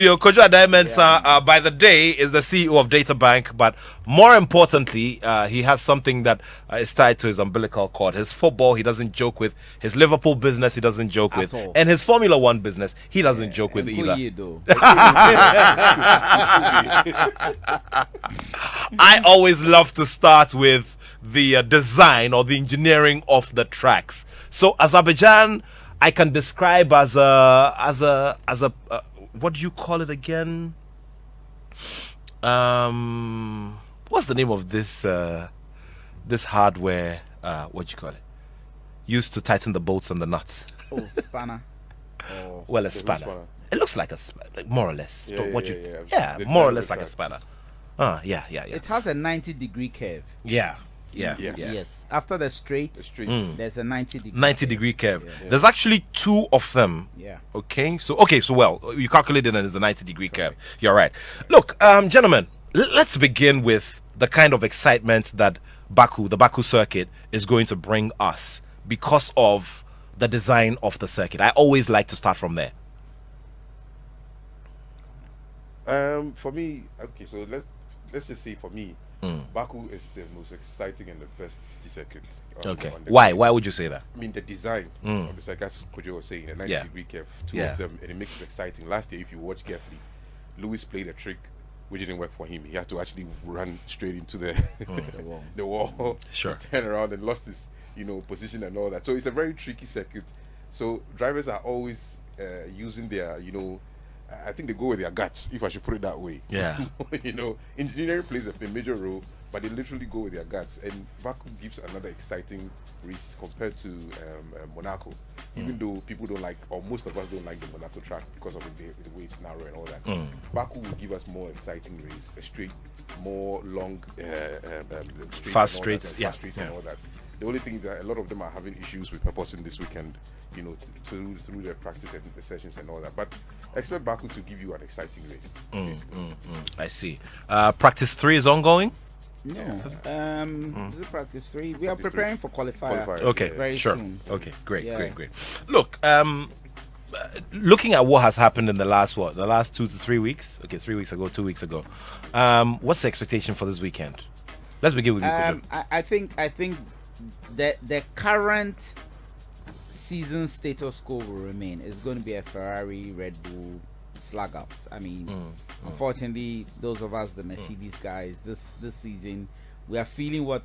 Kojo Adai-Mensah, by the day, is the CEO of DataBank, but more importantly, he has something that is tied to his umbilical cord. His football, he doesn't joke with. His Liverpool business, he doesn't joke with. all. And his Formula One business, he doesn't joke with either. I always love to start with the design or the engineering of the tracks. So Azerbaijan, I can describe as a what do you call it again? What's the name of this this hardware? What do you call it? Used to tighten the bolts and the nuts. Oh, spanner. Well, a spanner. It looks like a more or less. Yeah, more or less like a spanner. Yeah. It has a 90-degree curve. Yeah. Yes. After the straight, there's a 90-degree curve. Yeah. There's actually two of them. Yeah. Okay. So well, you calculated and it's a 90-degree curve. You're right. Look, gentlemen, let's begin with the kind of excitement that the Baku circuit is going to bring us because of the design of the circuit. I always like to start from there. For me, okay, so let's just say for me, Baku is the most exciting and the best city circuit. Okay. Why? Why would you say that? I mean, the design of the circuit, as Kojo was saying, the 90-degree curve, two of them, and it makes it exciting. Last year, if you watch carefully, Lewis played a trick which didn't work for him. He had to actually run straight into the the wall, sure, turn around and lost his position and all that. So it's a very tricky circuit. So drivers are always using their I think they go with their guts, if I should put it that way. Yeah. Engineering plays a major role, but they literally go with their guts. And Baku gives another exciting race compared to Monaco. Even though people don't like, or most of us don't like the Monaco track because of the way it's narrow and all that. Baku will give us more exciting race, a straight, more long, fast straights, and all that. The only thing is that a lot of them are having issues with purposing this weekend, through their practice and the sessions and all that. But expect Baku to give you an exciting race. I see. Practice 3 is ongoing? No. This is practice 3. We are preparing for qualifier. Okay, very sure. soon. Okay, great. Look, looking at what has happened in the last 2 to 3 weeks. Okay, 3 weeks ago, 2 weeks ago. What's the expectation for this weekend? Let's begin with you, Kojo. I think the current season status quo will remain. It's going to be a Ferrari, Red Bull slug out. I mean, unfortunately, those of us, the Mercedes guys, this season, we are feeling what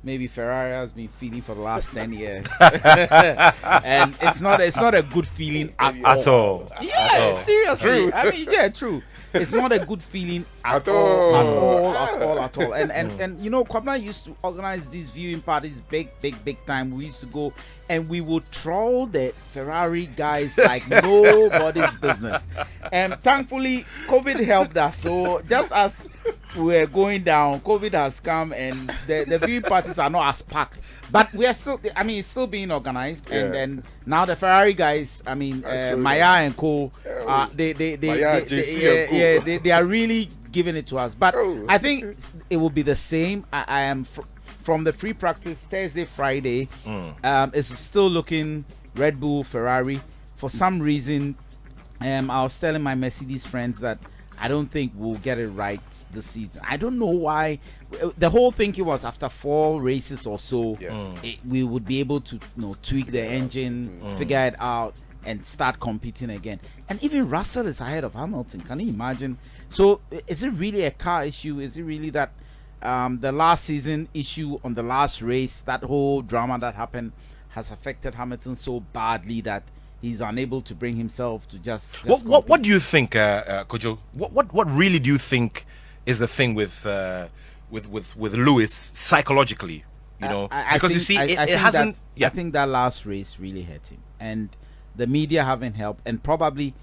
maybe Ferrari has been feeling for the last 10 years. And it's not a good feeling at all. Yeah, seriously. True. I mean, yeah, true. It's not a good feeling at all. And Kwabna used to organize these viewing parties big time. We used to go and we would troll the Ferrari guys like nobody's business. And thankfully, COVID helped us. So just as we're going down, COVID has come and the viewing parties are not as packed. But we are still, it's still being organized. Yeah. And then now the Ferrari guys, Maya and Co, they are really giving it to us. But I think it will be the same. I am from the free practice Thursday, Friday. It's still looking Red Bull, Ferrari. For some reason, I was telling my Mercedes friends that I don't think we'll get it right this season. I don't know why. The whole thinking was after 4 races or so, we would be able to tweak the engine, figure it out, and start competing again. And even Russell is ahead of Hamilton. Can you imagine? So is it really a car issue? Is it really that the last season issue on the last race, that whole drama that happened, has affected Hamilton so badly that he's unable to bring himself to just what do you think, Kojo? What really do you think is the thing with Lewis psychologically? I think that last race really hurt him, and the media haven't helped. And probably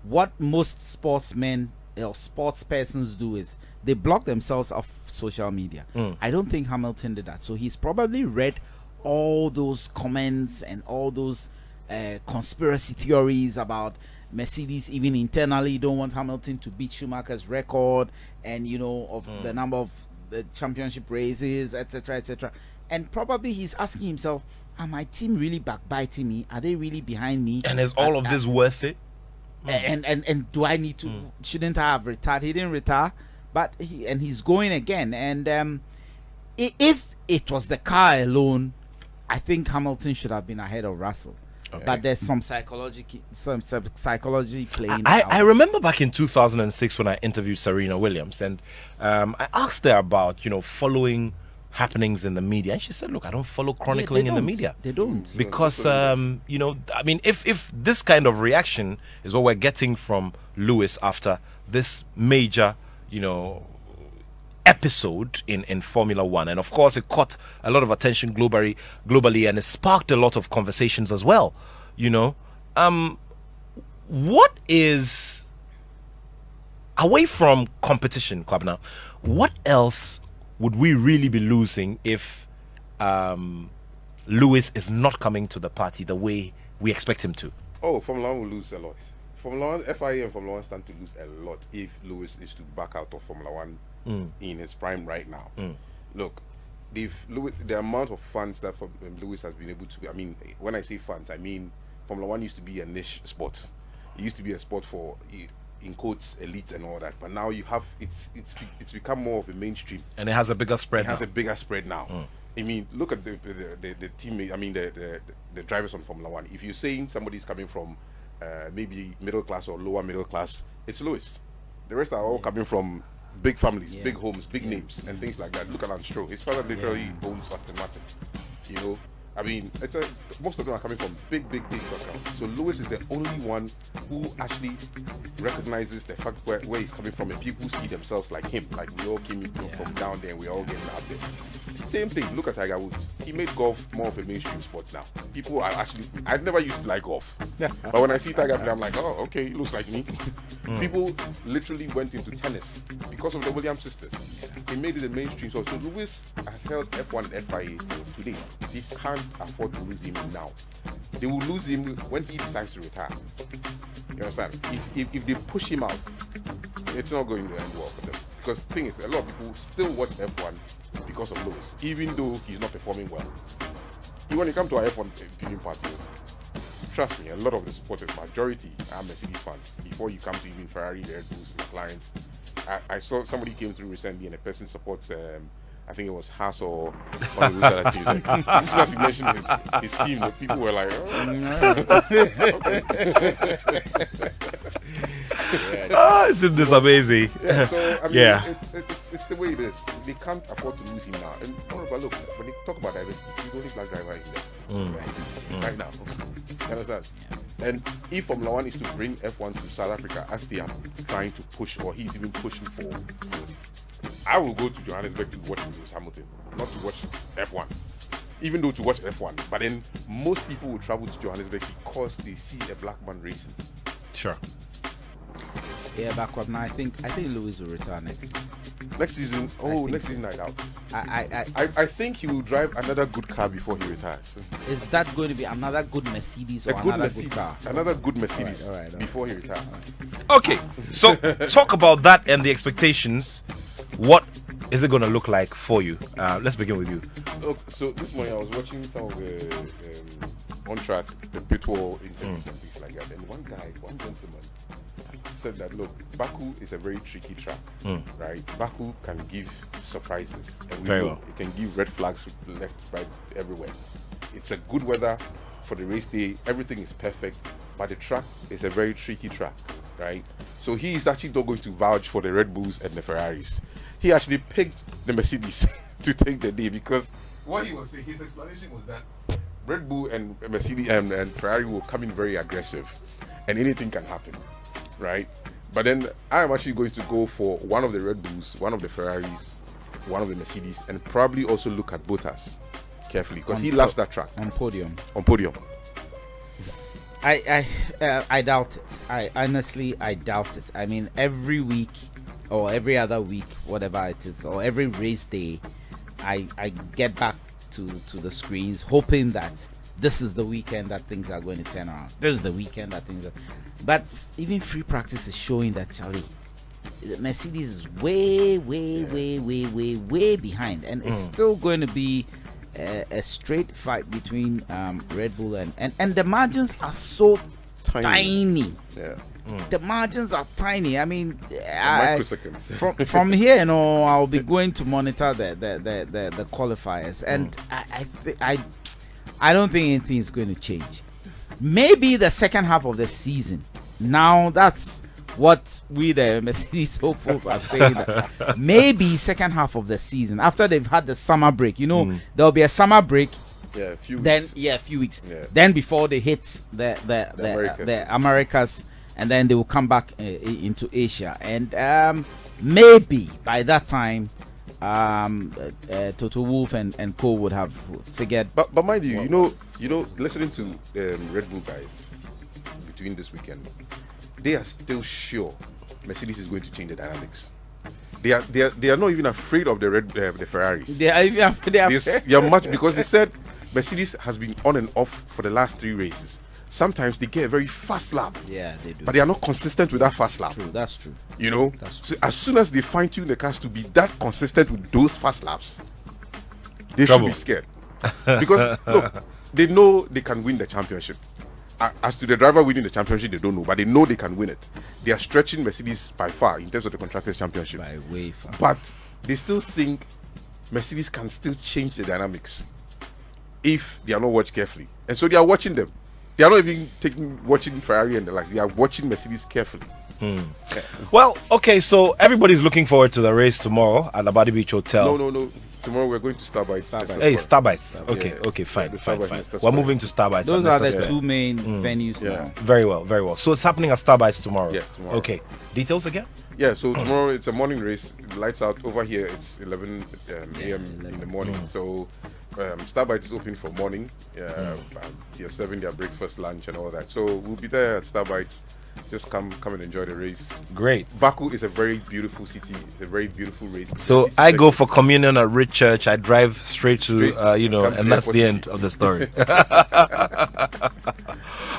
what most sportsmen or sports persons do is they block themselves off social media. I don't think Hamilton did that, so he's probably read all those comments and all those conspiracy theories about Mercedes even internally don't want Hamilton to beat Schumacher's record, and the number of the championship races, etc. And probably he's asking himself, are my team really backbiting me? Are they really behind me? And is all of this worth it? And do I need to? Shouldn't I have retired? He didn't retire, but he's going again. And if it was the car alone, I think Hamilton should have been ahead of Russell. Okay. But there's some psychology playing. I remember back in 2006 when I interviewed Serena Williams, and I asked her about following happenings in the media, and she said, "Look, I don't follow chronicling in the media. They don't, because I mean, if this kind of reaction is what we're getting from Lewis after this major, episode in Formula One, and of course it caught a lot of attention globally, and it sparked a lot of conversations as well. What is, away from competition, Kwabena, what else would we really be losing if Lewis is not coming to the party the way we expect him to? Oh, Formula One will lose a lot. Formula One, FIA and Formula One stand to lose a lot if Lewis is to back out of Formula One in his prime right now. Look, the amount of funds that Lewis has been able to, I mean, when I say funds, I mean Formula One used to be a niche sport. It used to be a sport for, in quotes, elites and all that, but now you have it's become more of a mainstream, and it has a bigger spread. It has a bigger spread now. I mean, look at the teammate. I mean, the drivers on Formula One. If you're saying somebody's coming from maybe middle class or lower middle class, it's Lewis. The rest are all coming from big families, big homes, big names, and things like that. Look at Stroll. His father literally owns Aston Martin. I mean, most of them are coming from big backgrounds. So Lewis is the only one who actually recognizes the fact where he's coming from, and people see themselves like him. Like we all came from down there, and we're all getting up there. Same thing. Look at Tiger Woods. He made golf more of a mainstream sport now. People are actually. I never used to like golf, but when I see Tiger play, I'm like, oh, okay, he looks like me. People literally went into tennis because of the Williams sisters. He made it a mainstream sport. So Lewis has held F1 and FIA to date. He can't afford to lose him now. They will lose him when he decides to retire. You understand? If they push him out, it's not going to end well for them. Because the thing is, a lot of people still watch F1 because of Lewis, even though he's not performing well. When you come to our F1 viewing parties, trust me, a lot of the supporters, majority are Mercedes fans. Before you come to even Ferrari, Red Bulls, McLarens. I saw somebody came through recently and a person supports I think it was Haas or one of those other teams. As soon as he mentioned his team, the people were like, isn't this amazing? So, I mean, it's the way it is. They can't afford to lose him now. And look, when they talk about diversity, he's the only black driver in there. Right now. You understand? And if Formula One is to bring F1 to South Africa, as they are trying to push, or he's even pushing for, I will go to Johannesburg to watch Lewis Hamilton, not to watch F1. Even though to watch F1, but then most people will travel to Johannesburg because they see a black man racing. Sure. Yeah, backward now. I think Lewis will retire next season. Next season I doubt. I think he will drive another good car before he retires. Is that going to be another good Mercedes or another good car? Another good Mercedes all right. Before he retires. Okay, so talk about that and the expectations. What is it going to look like for you? Let's begin with you. Look, so this morning I was watching some of the on track, the pit wall interviews and things like that, and one gentleman said that, look, Baku is a very tricky track, right? Baku can give surprises, and it can give red flags left, right, everywhere. It's a good weather for the race day. Everything is perfect, but the track is a very tricky track, right? So he is actually not going to vouch for the Red Bulls and the Ferraris. He actually picked the Mercedes to take the day, because what he was saying, his explanation was that Red Bull and Mercedes and Ferrari will come in very aggressive, and anything can happen, right? But then I am actually going to go for one of the Red Bulls, one of the Ferraris, one of the Mercedes, and probably also look at Bottas carefully, because he loves that track. On podium. I doubt it. I honestly doubt it. I mean, every week or every other week, whatever it is, or every race day, I get back to the screens hoping that this is the weekend that things are going to turn around. This is the weekend that things are. But even free practice is showing that, Charlie, Mercedes is way behind, and it's still going to be a straight fight between Red Bull and the margins are so tiny. the margins are tiny. I mean, Microseconds. from here, I'll be going to monitor the qualifiers, and I don't think anything is going to change. Maybe the second half of the season. Now that's what we the Mercedes hopefuls are saying. That maybe second half of the season, after they've had the summer break, there'll be a summer break. Yeah, a few weeks. A few weeks. Yeah. Then before they hit the Americas, and then they will come back into Asia, and maybe by that time, Toto Wolff and Co would have figured. But mind you, listening to Red Bull guys between this weekend, they are still sure Mercedes is going to change the dynamics. They are not even afraid of the Ferraris. They are much, because they said Mercedes has been on and off for the last 3 races. Sometimes they get a very fast lap. Yeah, they do. But they are not consistent with that fast lap. True, that's true. So as soon as they fine tune the cars to be that consistent with those fast laps, they should be scared. Because look, they know they can win the championship. As to the driver winning the championship, they don't know, but they know they can win it. They are stretching Mercedes by far in terms of the Constructors' Championship. By way far. But they still think Mercedes can still change the dynamics if they are not watched carefully. And so they are watching them. They are not even watching Ferrari and the like. They are watching Mercedes carefully. Yeah. Well, okay, so everybody's looking forward to the race tomorrow at Labadi Beach Hotel. No. Tomorrow we're going to Starbites. Hey, Starbites. Okay, Yeah. okay, fine. Starbites We're moving to Starbites. Those are the 2 main venues now. Very well. So it's happening at Starbites tomorrow. Yeah, tomorrow. Okay. Details again? Yeah, so tomorrow it's a morning race. Lights out. Over here it's 11 a.m. in the morning. So Starbites is open for morning. They're serving their breakfast, lunch, and all that. So we'll be there at Starbites. Just come and enjoy the race. Great. Baku is a very beautiful city. It's a very beautiful race. So I go for communion at Rich Church. I drive straight to, and that's the end of the story.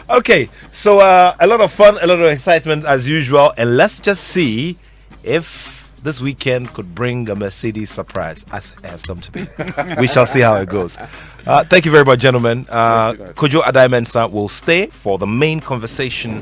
Okay, so a lot of fun, a lot of excitement as usual, and let's just see if this weekend could bring a Mercedes surprise, as it has come to be. We shall see how it goes. Thank you very much, gentlemen. Kojo Adai-Mensah will stay for the main conversation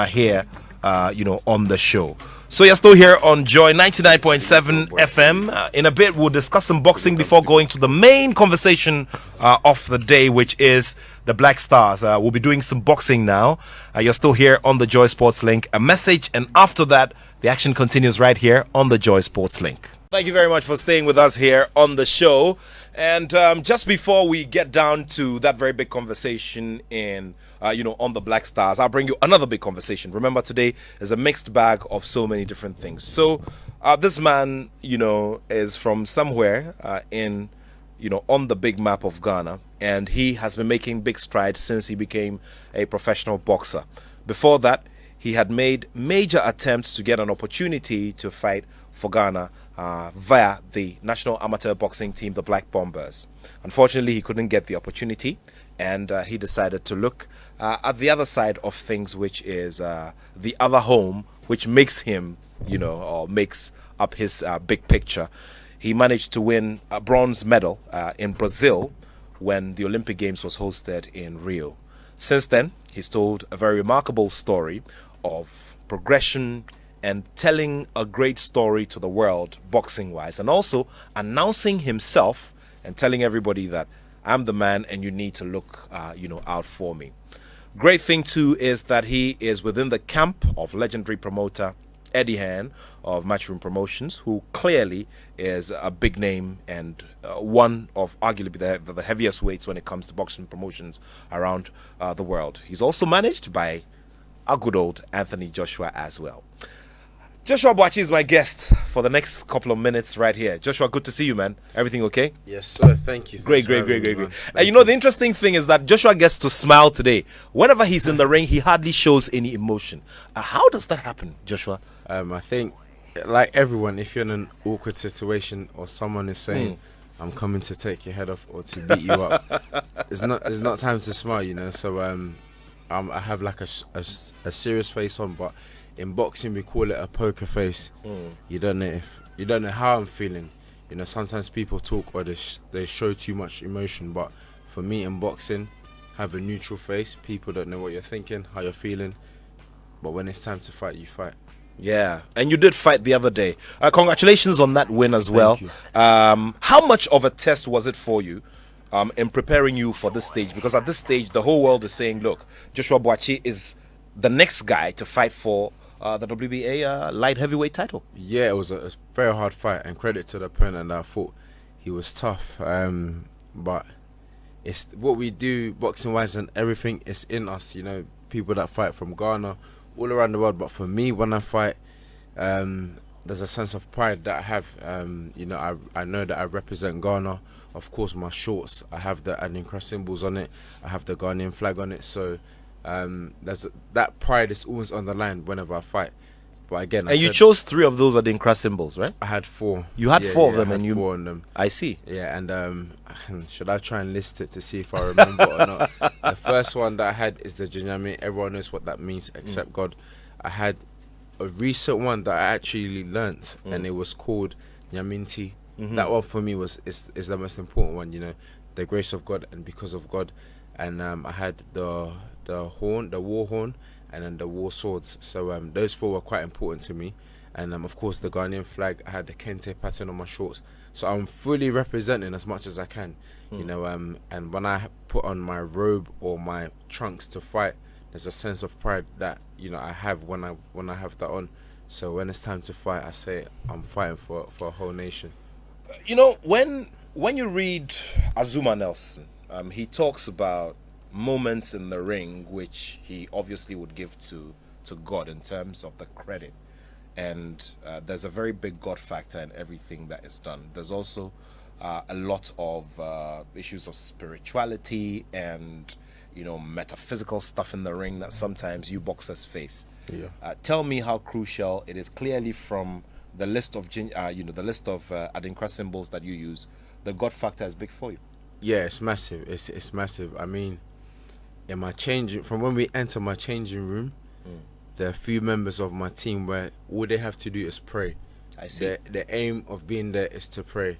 here, on the show. So you're still here on Joy 99.7 FM. In a bit, we'll discuss some boxing before going to the main conversation of the day, which is the Black Stars. We'll be doing some boxing now. You're still here on the Joy Sports Link. A message, and after that, the action continues right here on the Joy Sports Link. Thank you very much for staying with us here on the show. And just before we get down to that very big conversation on the Black Stars, I'll bring you another big conversation. Remember, today is a mixed bag of so many different things. So this man, is from somewhere on the big map of Ghana, and he has been making big strides since he became a professional boxer. Before that, he had made major attempts to get an opportunity to fight for Ghana via the national amateur boxing team, the Black Bombers. Unfortunately, he couldn't get the opportunity, and he decided to look at the other side of things, which is the other home, which makes him, or makes up his big picture. He managed to win a bronze medal in Brazil when the Olympic Games was hosted in Rio. Since then, he's told a very remarkable story of progression and telling a great story to the world, boxing-wise, and also announcing himself and telling everybody that I'm the man and you need to look, out for me. Great thing, too, is that he is within the camp of legendary promoter Eddie Hearn of Matchroom Promotions, who clearly is a big name and one of arguably the heaviest weights when it comes to boxing promotions around the world. He's also managed by our good old Anthony Joshua as well. Joshua Buatsi is my guest for the next couple of minutes right here. Joshua, good to see you, man. Everything okay? Yes, sir. Thank you. Great. The interesting thing is that Joshua gets to smile today. Whenever he's in the ring, he hardly shows any emotion. How does that happen, Joshua? I think, like everyone, if you're in an awkward situation or someone is saying, I'm coming to take your head off or to beat you up, there's not time to smile, So I have like a serious face on, but in boxing we call it a poker face. You don't know how I'm feeling. Sometimes people talk or they show too much emotion, but for me in boxing, have a neutral face. People don't know what you're thinking, how you're feeling. but when it's time to fight, you fight. Yeah, and you did fight the other day. Congratulations on that win as well. you. How much of a test was it for you in preparing you for this stage? Because at this stage, the whole world is saying, look, Joshua Buatsi is the next guy to fight for the WBA light heavyweight title. Yeah, it was a very hard fight, and credit to the opponent. I thought he was tough, but it's what we do boxing wise and everything is in us. You know, people that fight from Ghana, all around the world. But for me, when I fight, there's a sense of pride that I have. You know, I know that I represent Ghana. Of course, my shorts, I have the Adinkra symbols on it. I have the Ghanaian flag on it. So there's that pride is always on the line whenever I fight. But again, And you chose 3 of those Adinkra symbols, right? I had 4. You had 4 of them, I had and you. 4 on them. I see. Yeah, and should I try and list it to see if I remember or not? The first one that I had is the Jinyami. Everyone knows what that means except God. I had a recent one that I actually learnt, and it was called Nyaminti. That one for me is the most important one. You know, the grace of God and because of God. And I had the horn, the war horn, and then the war swords. So those 4 were quite important to me. And of course the Ghanaian flag. I had the kente pattern on my shorts. So I'm fully representing as much as I can, you know. And when I put on my robe or my trunks to fight, there's a sense of pride that, you know, I have when I have that on. So when it's time to fight, I say I'm fighting for a whole nation. You know, when you read Azuma Nelson, he talks about moments in the ring which he obviously would give to God in terms of the credit. And there's a very big God factor in everything that is done. There's also a lot of issues of spirituality and, you know, metaphysical stuff in the ring that sometimes you boxers face. Yeah. Tell me how crucial it is. Clearly, from the list of the list of Adinkra symbols that you use, the God factor is big for you. Yeah, it's massive. It's massive. I mean, in my changing, from when we enter my changing room, there are a few members of my team where all they have to do is pray. I see. The aim of being there is to pray.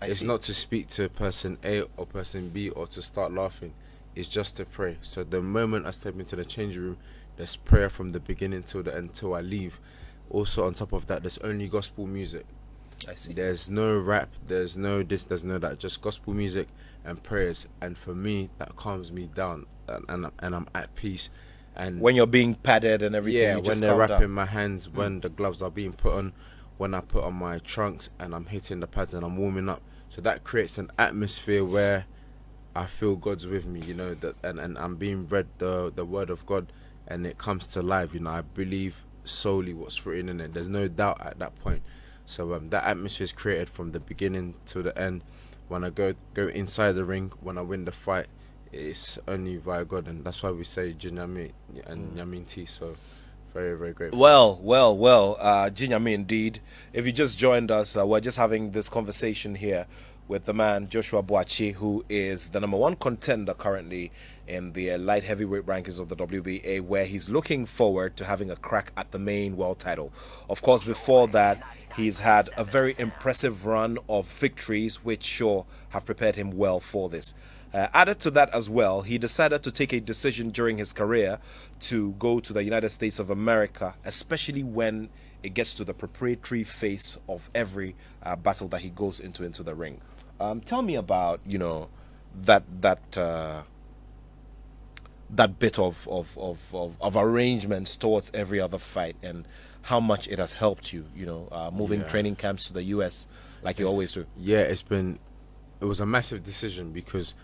It's see. not to speak to person A or person B or to start laughing. It's just to pray. So the moment I step into the changing room, there's prayer from the beginning till the end till I leave. Also on top of that, there's only gospel music. I see. There's no rap, there's no this, there's no that, just gospel music and prayers. And for me, that calms me down, and I'm at peace. And When you're being padded and everything, yeah, you when just they're calm wrapping down. my hands, when the gloves are being put on, when I put on my trunks and I'm hitting the pads and I'm warming up, so that creates an atmosphere where I feel God's with me, you know, that and I'm being read the word of God, and it comes to life. You know, I believe solely what's written in it. There's no doubt at that point. So that atmosphere is created from the beginning to the end. When I go inside the ring, when I win the fight, it's only via God, and that's why we say Jinyami and Nyaminti. So very, very grateful. Well, Jinyami indeed. If you just joined us, we're just having this conversation here with the man Joshua Buatsi, who is the #1 contender currently in the light heavyweight rankings of the WBA, where he's looking forward to having a crack at the main world title. Of course, before that, he's had a very impressive run of victories, which sure have prepared him well for this. Added to that as well, he decided to take a decision during his career to go to the United States of America, especially when it gets to the preparatory phase of every battle that he goes into the ring. Tell me about, you know, that bit of arrangements towards every other fight, and how much it has helped you, you know, moving training camps to the US like you always do. Yeah, it was a massive decision because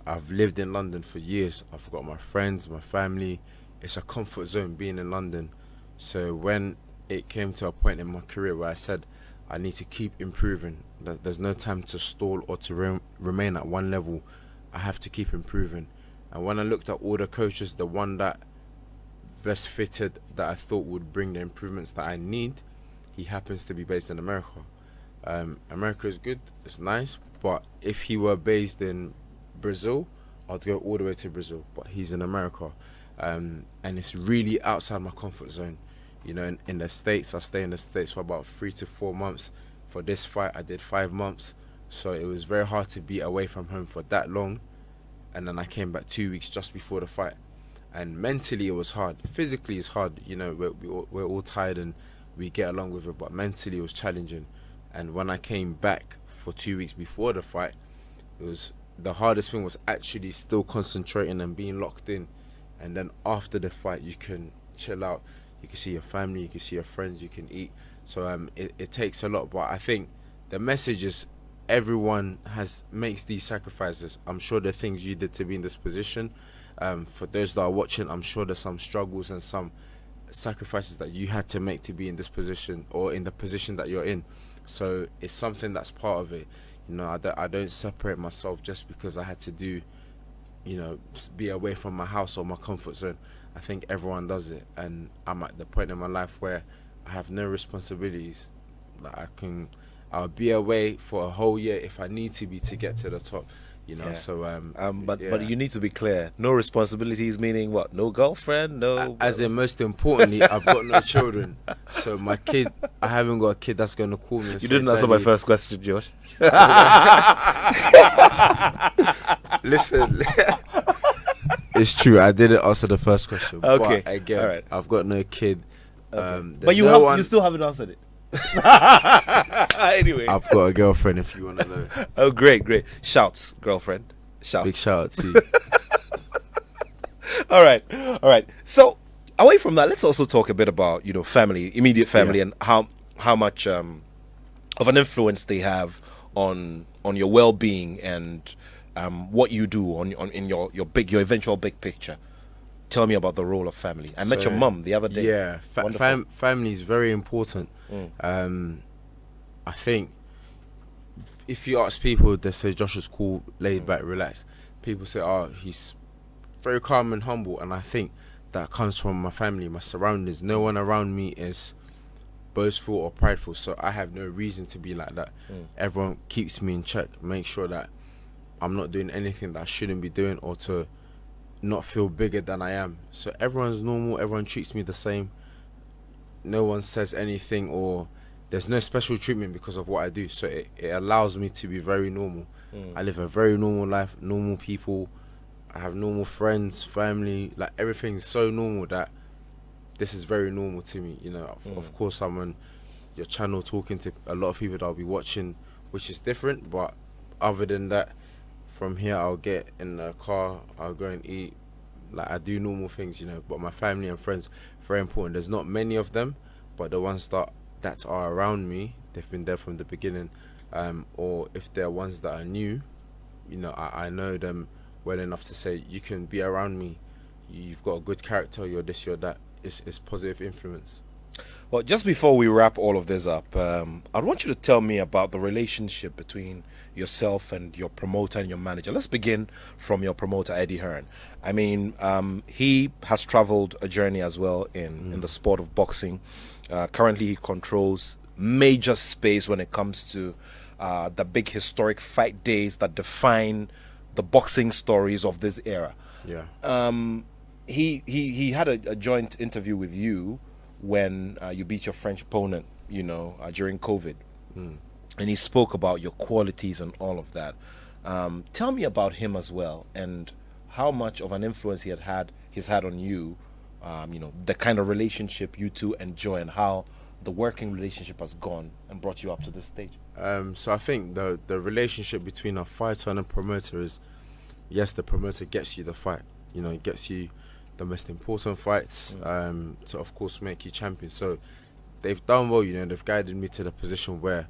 I've lived in London for years. I've got my friends, my family. It's a comfort zone being in London. So when it came to a point in my career where I said I need to keep improving, there's no time to stall or to remain at one level. I have to keep improving. And when I looked at all the coaches, the one that best fitted, that I thought would bring the improvements that I need, he happens to be based in America. America is good, it's nice, but if he were based in Brazil, I'd go all the way to Brazil, but he's in America. And it's really outside my comfort zone. You know, in the States, I stay in the States for about 3 to 4 months. For this fight, I did 5 months. So it was very hard to be away from home for that long. And then I came back 2 weeks just before the fight. and mentally it was hard. Physically it's hard, we're all tired and we get along with it, but mentally it was challenging. And when I came back for 2 weeks before the fight, it was the hardest thing was actually still concentrating and being locked in. And then after the fight, you can chill out, you can see your family, you can see your friends, you can eat. So it takes a lot, but I think the message is everyone makes these sacrifices. I'm sure the things you did to be in this position. For those that are watching, I'm sure there's some struggles and some sacrifices that you had to make to be in this position or in the position that you're in. So it's something that's part of it. I don't separate myself just because I had to do, be away from my house or my comfort zone. I think everyone does it, and I'm at the point in my life where I have no responsibilities. Like I'll be away for a whole year if I need to be to get to the top. So but you need to be clear. No responsibilities meaning what? No girlfriend, no. As in, most importantly, I've got no children. So my kid, I haven't got a kid that's gonna call me. And You say, didn't answer my "Daddy." first question, George. Listen, it's true. I didn't answer the first question. Okay, But again, all right. I've got no kid. But you there's you still haven't answered it. Anyway. I've got a girlfriend. If you want to know. Oh, great. Shouts, girlfriend. Shouts. Big shout out to you. All right. So away from that, let's also talk a bit about family, immediate family, and how much of an influence they have on your well-being and what you do in your eventual big picture. Tell me about the role of family. I met your mum the other day. Yeah, family is very important. Mm. I think if you ask people, they say Josh is cool, laid back, relaxed. People say, oh, he's very calm and humble, and I think that comes from my family, my surroundings. No one around me is boastful or prideful, so I have no reason to be like that. Everyone keeps me in check, make sure that I'm not doing anything that I shouldn't be doing or to not feel bigger than I am. So everyone's normal, everyone treats me the same. No one says anything, or there's no special treatment because of what I do. So it allows me to be very normal. I live a very normal life, normal people. I have normal friends, family, like everything's so normal that this is very normal to me. Of course I'm on your channel talking to a lot of people that I'll be watching, which is different, but other than that, from here I'll get in the car, I'll go and eat, like I do normal things, but my family and friends, very important. There's not many of them, but the ones that are around me, they've been there from the beginning, or if they're ones that are new, I know them well enough to say, you can be around me, you've got a good character, you're this, you're that. It's positive influence. Well, just before we wrap all of this up, I want you to tell me about the relationship between yourself and your promoter and your manager. Let's begin from your promoter, Eddie Hearn. I mean, he has traveled a journey as well in the sport of boxing. Currently, he controls major space when it comes to the big historic fight days that define the boxing stories of this era. Yeah. He had a joint interview with you when you beat your French opponent, during COVID. And he spoke about your qualities and all of that. Tell me about him as well, and how much of an influence he's had on you, the kind of relationship you two enjoy, and how the working relationship has gone and brought you up to this stage. So I think the relationship between a fighter and a promoter is, yes, the promoter gets you the fight, it gets you the most important fights, to of course make you champion. So they've done well, they've guided me to the position where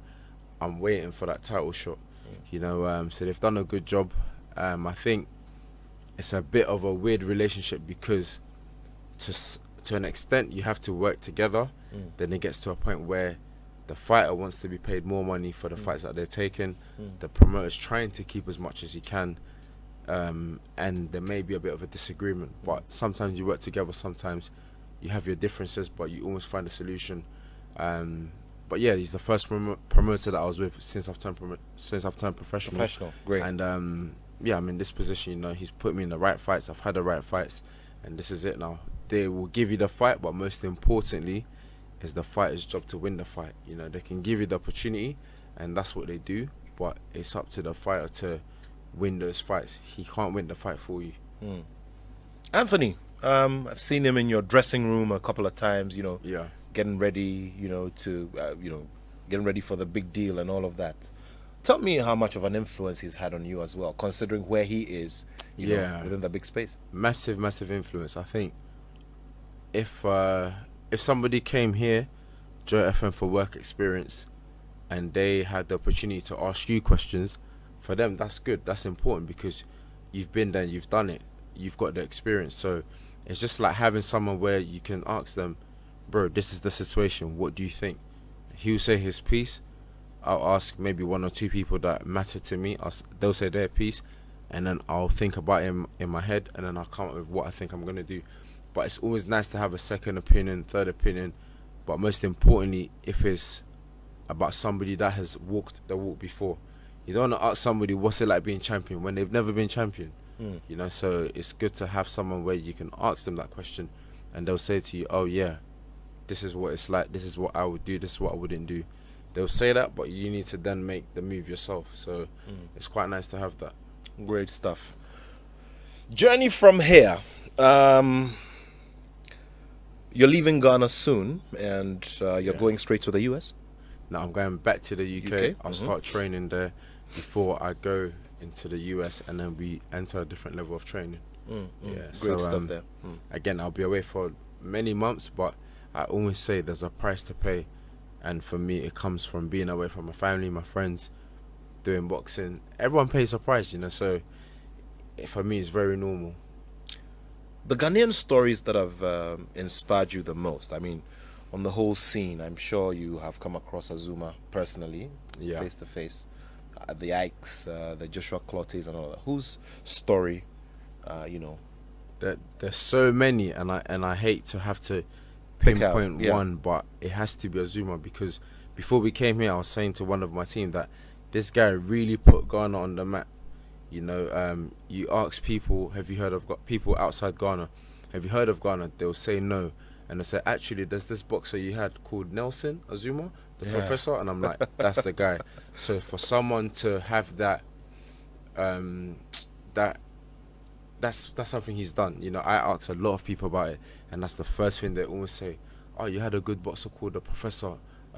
I'm waiting for that title shot, so they've done a good job. I think it's a bit of a weird relationship because to an extent you have to work together. Then it gets to a point where the fighter wants to be paid more money for the fights that they're taking. The promoter's trying to keep as much as he can, and there may be a bit of a disagreement, but sometimes you work together, sometimes you have your differences, but you almost find a solution. But yeah, he's the first promoter that I was with since I've turned professional. Great. And yeah, I'm in this position. He's put me in the right fights. I've had the right fights, and this is it now. They will give you the fight, but most importantly, it's the fighter's job to win the fight. They can give you the opportunity, and that's what they do. But it's up to the fighter to win those fights. He can't win the fight for you. Anthony, I've seen him in your dressing room a couple of times. Yeah. Getting ready. Getting ready for the big deal and all of that. Tell me how much of an influence he's had on you as well, considering where he is. Within the big space. Massive, massive influence. I think if somebody came here, Joy FM for work experience, and they had the opportunity to ask you questions, for them that's good. That's important because you've been there, you've done it, you've got the experience. So it's just like having someone where you can ask them, bro, this is the situation. What do you think? He'll say his piece. I'll ask maybe one or two people that matter to me. They'll say their piece, and then I'll think about it in my head, and then I'll come up with what I think I'm gonna do. But it's always nice to have a second opinion, third opinion, but most importantly, if it's about somebody that has walked the walk before. You don't want to ask somebody what's it like being champion when they've never been champion. So it's good to have someone where you can ask them that question, and they'll say to you, oh yeah, this is what it's like, this is what I would do, this is what I wouldn't do. They'll say that, but you need to then make the move yourself. So it's quite nice to have that. Great stuff. Journey from here. You're leaving Ghana soon, and you're going straight to the US? Now I'm going back to the UK. I'll start training there before I go into the US, and then we enter a different level of training. Great stuff there. Again, I'll be away for many months, but I always say there's a price to pay, and for me it comes from being away from my family, my friends, doing boxing. Everyone pays a price, so for me it's very normal. The Ghanaian stories that have inspired you the most, I mean, on the whole scene, I'm sure you have come across Azuma personally, face to face, the Ikes, the Joshua Clottes and all that. Whose story, There's so many, and I hate to have to pinpoint one, but it has to be Azuma, because before we came here, I was saying to one of my team that this guy really put Ghana on the map. You ask people, have you heard of people outside Ghana? Have you heard of Ghana? They'll say no. And they'll say, actually, there's this boxer you had called Nelson Azuma, the professor. And I'm like, that's the guy. So for someone to have that, that's something he's done. I ask a lot of people about it, and that's the first thing they always say. Oh, you had a good boxer called the Professor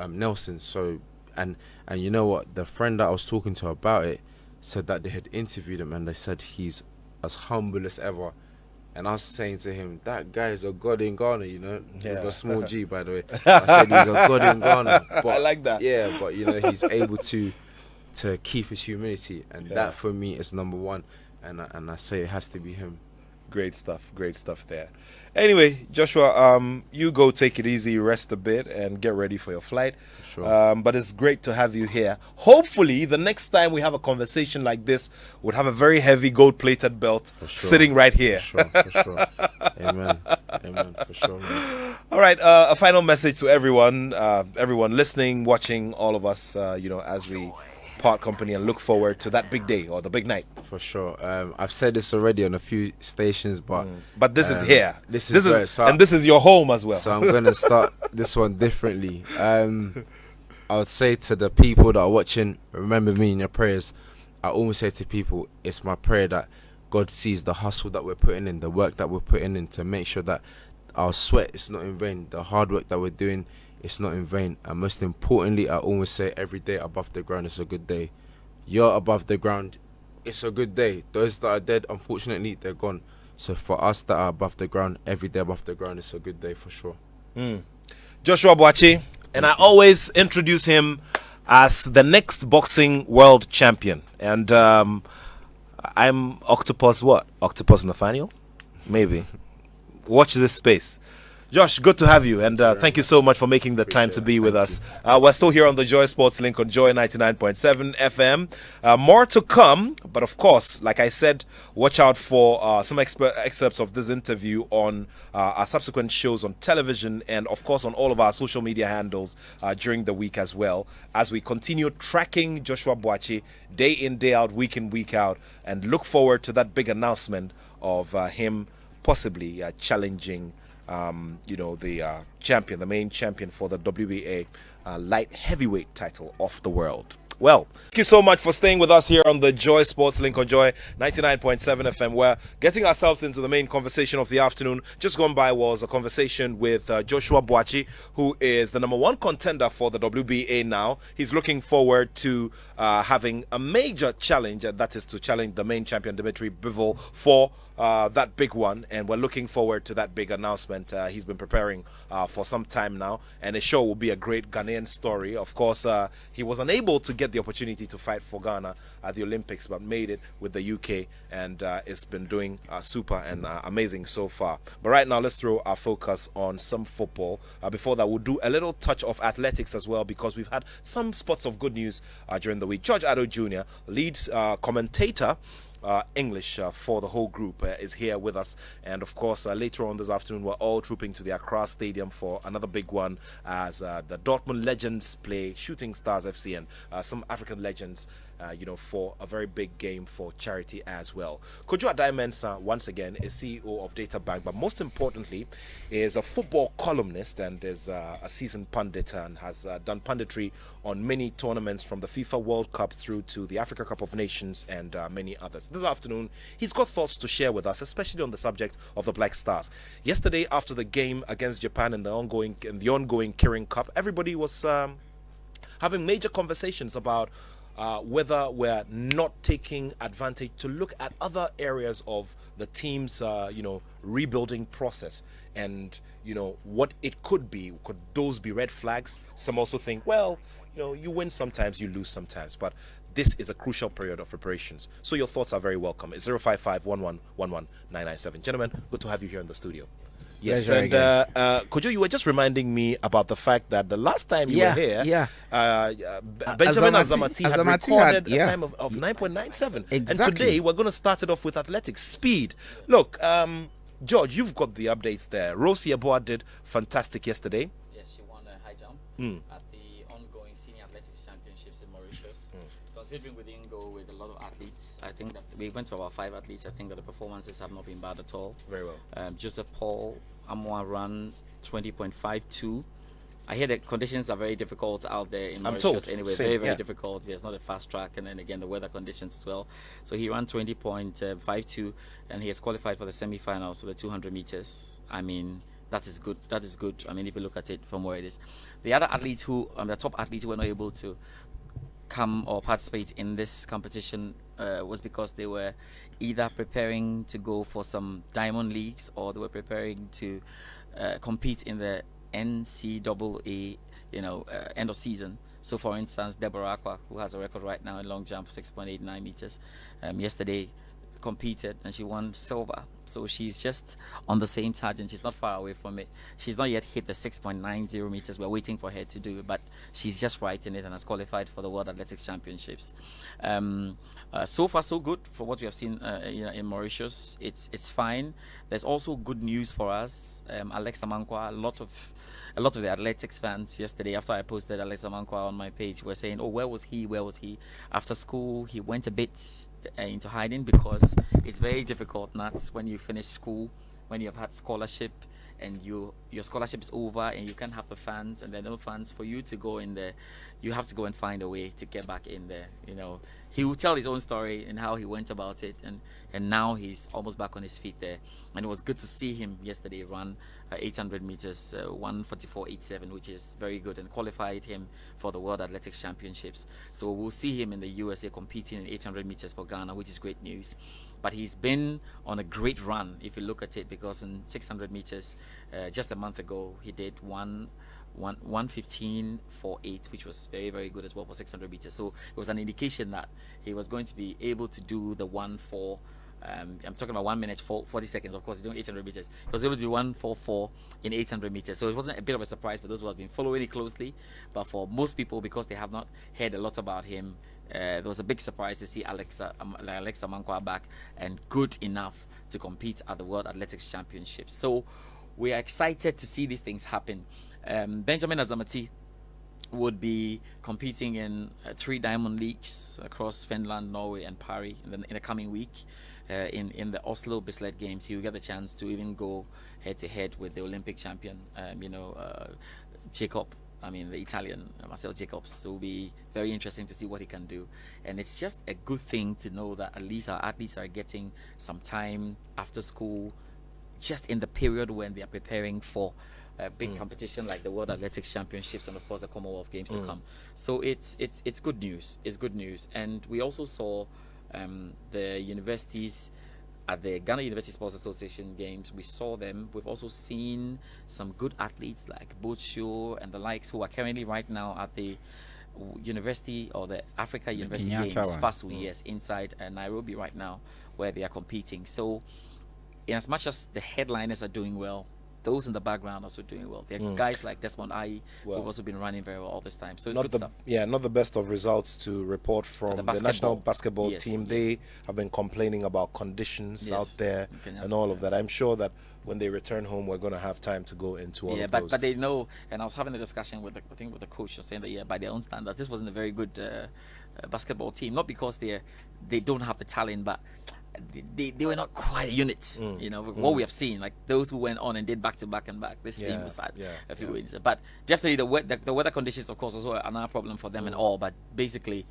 Nelson. So, and you know what? The friend that I was talking to about it said that they had interviewed him, and they said he's as humble as ever. And I was saying to him, that guy is a god in Ghana, with a small G, by the way. I said he's a god in Ghana. But, I like that. Yeah, but he's able to keep his humility, and that for me is number one. And I say it has to be him. Great stuff there. Anyway, Joshua, you go take it easy, rest a bit, and get ready for your flight. Sure. But it's great to have you here. Hopefully, the next time we have a conversation like this, we'll have a very heavy gold-plated belt sitting right here. For sure. Amen, for sure, man. All right, a final message to everyone listening, watching, all of us, as we part company and look forward to that big day or the big night. For sure. I've said this already on a few stations, but this is here. This is and this is your home as well. So I'm gonna start this one differently. I would say to the people that are watching, remember me in your prayers. I always say to people, it's my prayer that God sees the hustle that we're putting in, the work that we're putting in, to make sure that our sweat is not in vain, the hard work that we're doing, it's not in vain. And most importantly, I always say every day above the ground is a good day. You're above the ground, it's a good day. Those that are dead, unfortunately, they're gone. So for us that are above the ground, every day above the ground is a good day for sure. Joshua Buatsi, and I always introduce him as the next boxing world champion. And I'm Octopus Nathaniel? Maybe. Watch this space. Josh, good to have you, and thank you so much for making the time to be with us. We're still here on the Joy Sports Link on Joy 99.7 FM. More to come, but of course, like I said, watch out for some excerpts of this interview on our subsequent shows on television, and of course on all of our social media handles during the week as well, as we continue tracking Joshua Buatsi day in, day out, week in, week out, and look forward to that big announcement of him possibly challenging the champion, the main champion for the WBA light heavyweight title of the world. Well, thank you so much for staying with us here on the Joy Sports Link on Joy 99.7 FM. We're getting ourselves into the main conversation of the afternoon. Just gone by was a conversation with Joshua Buatsi, who is the #1 contender for the WBA now. He's looking forward to having a major challenge, and that is to challenge the main champion, Dimitri Bivol, for that big one. And we're looking forward to that big announcement. He's been preparing for some time now, and it sure will be a great Ghanaian story. Of course, he was unable to get the opportunity to fight for Ghana at the Olympics, but made it with the UK, and it's been doing super and amazing so far. But right now, let's throw our focus on some football. Before that, we'll do a little touch of athletics as well, because we've had some spots of good news during the week. George Attoh Jr., lead commentator English for the whole group, is here with us, and of course later on this afternoon we're all trooping to the Accra Stadium for another big one, as the Dortmund legends play Shooting Stars FC, and some African legends for a very big game for charity as well. Kojo Adai-Mensah, once again, is CEO of Data Bank, but most importantly is a football columnist and is a seasoned pundit, and has done punditry on many tournaments from the FIFA World Cup through to the Africa Cup of Nations and many others. This afternoon, he's got thoughts to share with us, especially on the subject of the Black Stars. Yesterday, after the game against Japan in the ongoing Kirin Cup, everybody was having major conversations about whether we're not taking advantage to look at other areas of the team's rebuilding process, and what it could be. Could those be red flags? Some also think, well, you win sometimes, you lose sometimes, but this is a crucial period of preparations. So your thoughts are very welcome. It's 055-11-11-997. Gentlemen, good to have you here in the studio. Yes, and Kojo, you were just reminding me about the fact that the last time you were here, Benjamin Azamati had recorded a time of 9.97. Exactly. And today we're going to start it off with athletics speed. Look, George, you've got the updates there. Rosie Aboa did fantastic yesterday. Yes, she won a high jump at the ongoing Senior Athletics Championships in Mauritius. Considering we didn't go with a lot of athletes, I think that we went to about 5 athletes. I think that the performances have not been bad at all. Very well. Joseph Paul Amoa ran 20.52. I hear the conditions are very difficult out there in Mauritius. I'm told. Anyway, Same, very difficult. Yeah, it's not a fast track, and then again the weather conditions as well. So he ran 20.52, and he has qualified for the semi-finals for the 200 meters. I mean, that is good. That is good. I mean, if you look at it from where it is, the other athletes the top athletes who were not able to come or participate in this competition was because they were either preparing to go for some diamond leagues, or they were preparing to compete in the NCAA end of season. So for instance, Deborah Aqua, who has a record right now in long jump, 6.89 meters, yesterday competed and she won silver. So she's just on the same target. She's not far away from it. She's not yet hit the 6.90 meters. We're waiting for her to do it, but she's just right in it and has qualified for the World Athletics Championships. So far so good for what we have seen in Mauritius. It's fine. There's also good news for us. Alex Amankwa, a lot of the athletics fans yesterday, after I posted Alex Amankwa on my page, were saying, oh, where was he? After school, he went a bit into hiding, because it's very difficult, Nats, when you finish school, when you have had scholarship, and your scholarship is over, and you can't have the funds, and there are no funds for you to go in there. You have to go and find a way to get back in there. He will tell his own story and how he went about it, and now he's almost back on his feet there. And it was good to see him yesterday run 800 meters, 1:44.87, which is very good, and qualified him for the World Athletics Championships. So we'll see him in the USA competing in 800 meters for Ghana, which is great news. But he's been on a great run if you look at it, because in 600 meters, just a month ago, he did 1:15.48, which was very, very good as well for 600 meters. So it was an indication that he was going to be able to do the 1:4. I'm talking about 1 minute 40 seconds. Of course, he's doing 800 meters. He was able to do 1:44 in 800 meters. So it wasn't a bit of a surprise for those who have been following it closely. But for most people, because they have not heard a lot about him, there was a big surprise to see Alex Amankwa back and good enough to compete at the World Athletics Championships. So we are excited to see these things happen. Benjamin Azamati would be competing in 3 diamond leagues across Finland, Norway, and Paris in the coming week. In the Oslo Bislett Games, he will get the chance to even go head-to-head with the Olympic champion, Jacob I mean, the Italian Marcel Jacobs. So it'll be very interesting to see what he can do. And it's just a good thing to know that at least our athletes are getting some time after school, just in the period when they are preparing for a big competition like the World Athletics Championships and of course the Commonwealth Games to come. So it's good news. It's good news. And we also saw the universities at the Ghana University Sports Association games. We saw them. We've also seen some good athletes like Buatsi and the likes who are currently right now at the university or the Africa University Kenyatta Games, one. FASU, yes, inside Nairobi right now, where they are competing. So in as much as the headliners are doing well, those in the background also doing well. There are guys like Desmond Ai who've also been running very well all this time. So it's good stuff. Yeah, not the best of results to report from the national basketball team. They have been complaining about conditions out there and all of that. I'm sure that when they return home, we're going to have time to go into all of those. But they know, and I was having a discussion with the coach, was saying that by their own standards, this wasn't a very good basketball team. Not because they don't have the talent, but they were not quite a unit. You know what we have seen, like those who went on and did back to back and back. This team was had a few wins, but definitely the weather conditions, of course, was another problem for them and all. But basically,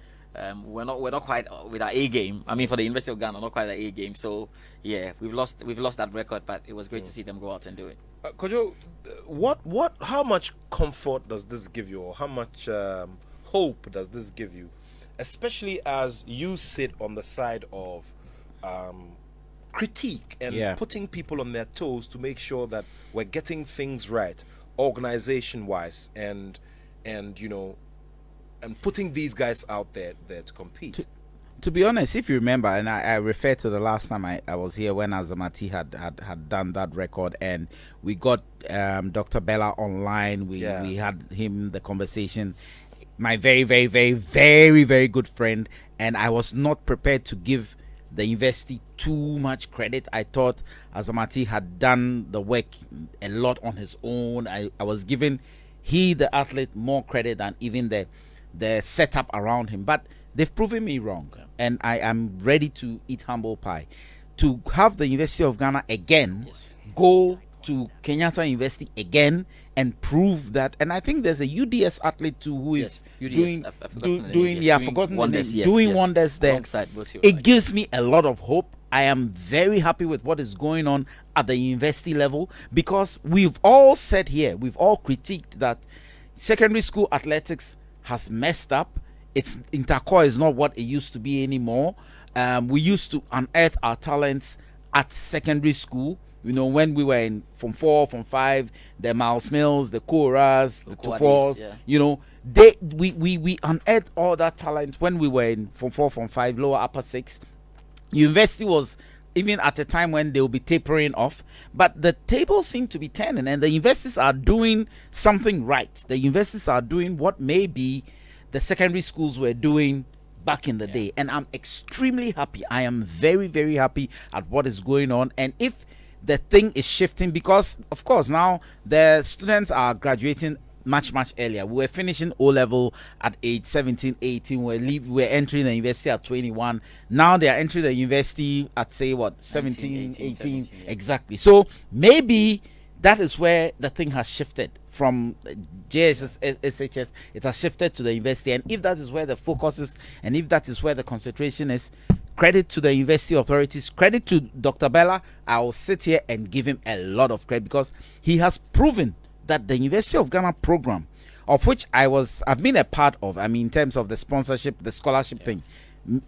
we're not quite with our A game. I mean, for the University of Ghana, not quite our A game. So yeah, we've lost that record, but it was great to see them go out and do it. Kojo, how much comfort does this give you, or how much hope does this give you, especially as you sit on the side of critique and putting people on their toes to make sure that we're getting things right, organization-wise, and you know, and putting these guys out there to compete. To be honest, if you remember, and I refer to the last time I was here when Azamati had done that record, and we got Dr. Bella online. We had him the conversation. My very, very, very, very, very good friend, and I was not prepared to give the university too much credit. I thought Azamati had done the work a lot on his own. I was giving the athlete more credit than even the setup around him, but they've proven me wrong, and I am ready to eat humble pie. To have the University of Ghana again go to Kenyatta University again and prove that, and I think there's a UDS athlete too who is doing wonders there. It gives me a lot of hope. I am very happy with what is going on at the university level, because we've all said here, we've all critiqued that secondary school athletics has messed up. It's intercore is not what it used to be anymore. We used to unearth our talents at secondary school. You know, when we were in Form 4, Form 5, the Miles Mills, the Koras, the Tufors, you know, we unearthed all that talent when we were in Form 4, Form 5, lower upper 6. University was even at a time when they will be tapering off, but the tables seem to be turning, and the universities are doing something right. The universities are doing what maybe the secondary schools were doing back in the day, and I'm extremely happy. I am very, very happy at what is going on. And if the thing is shifting, because of course now the students are graduating much earlier. We were finishing O level at age 17, 18. We're entering the university at 21. Now they are entering the university at, say, what, 17, 18 17, exactly. So maybe that is where the thing has shifted from JSS, SHS. It has shifted to the university, and if that is where the focus is, and if that is where the concentration is, credit to the university authorities, credit to Dr. Bella. I will sit here and give him a lot of credit, because he has proven that the University of Ghana program, of which I've been a part of, I mean, in terms of the sponsorship, the scholarship thing,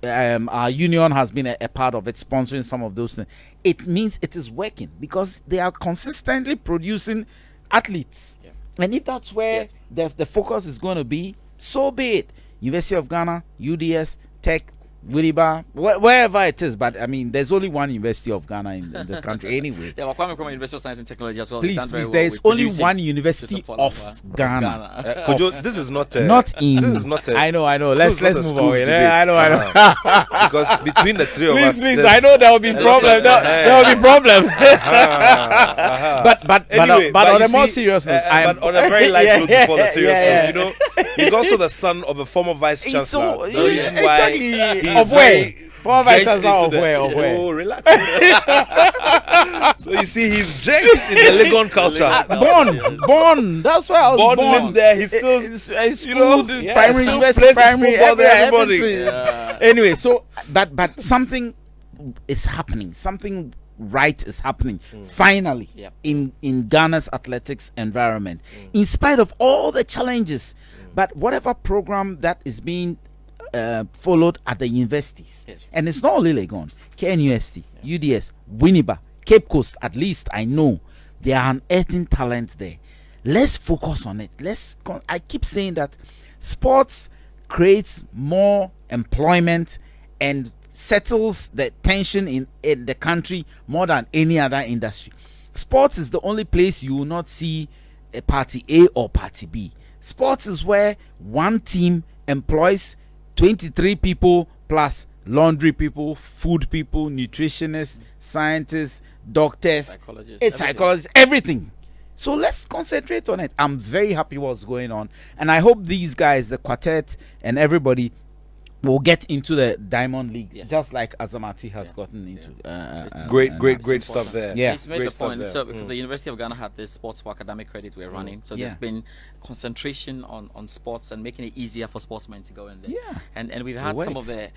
our union has been a part of it, sponsoring some of those things. It means it is working, because they are consistently producing athletes. And if that's where the focus is going to be, so be it. University of Ghana, UDS, Tech, Widiba, wherever it is, but I mean, there's only one University of Ghana in the country anyway. Yeah, Kwame Nkrumah University of Science and Technology as well. Please, there's only one University of Ghana. Kojo, this is not I know. Let's move on. I know. Because between the three of us, please, I know there will be problem. There will be problem. But on a more serious note, but on a very light note before the serious note, you know, he's also the son of a former vice chancellor. The reason why of where? Former vice chancellor of where? Oh, relax. So you see, he's drenched in the Legon culture. Born. That's why I was born. Lived there. He's still, you know, primary, still university, plays his primary, football there, everybody. everything. Yeah. Anyway, so but something is happening. Something right is happening finally Yep. in Ghana's athletics environment, in spite of all the challenges. But whatever program that is being followed at the universities, Yes. and it's not only Legon, KNUST, UDS, Winneba, Cape Coast. At least I know there are unearthing talent there. Let's focus on it. I keep saying that sports creates more employment and settles the tension in the country more than any other industry. Sports is the only place you will not see a party A or party B. Sports is where one team employs 23 people plus laundry people, food people, nutritionists, scientists, doctors, psychologists, everything. So let's concentrate on it. I'm very happy what's going on, and I hope these guys, the quartet and everybody, will get into the Diamond League, just like Azamati has gotten into. Great stuff there. Yeah. He's made Great the stuff point. there. So because the University of Ghana had this sports for academic credit we're running, so there's been concentration on sports and making it easier for sportsmen to go in there. Yeah. And we've had some of the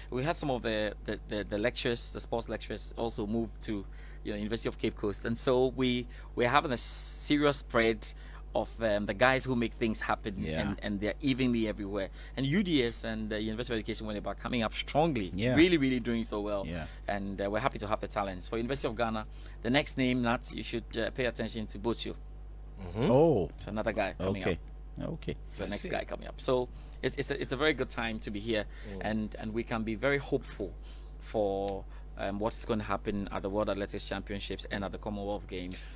lectures, the sports lectures also moved to University of Cape Coast, and so we're having a serious spread of the guys who make things happen, and they're evenly everywhere. And UDS and University of Education, when they're coming up strongly, really doing so well. And we're happy to have the talents. For University of Ghana, the next name, Nat, you should pay attention to Buatsi. Oh, It's another guy coming up. Okay. The next guy coming up. So it's a very good time to be here, and we can be very hopeful for what's going to happen at the World Athletics Championships and at the Commonwealth Games.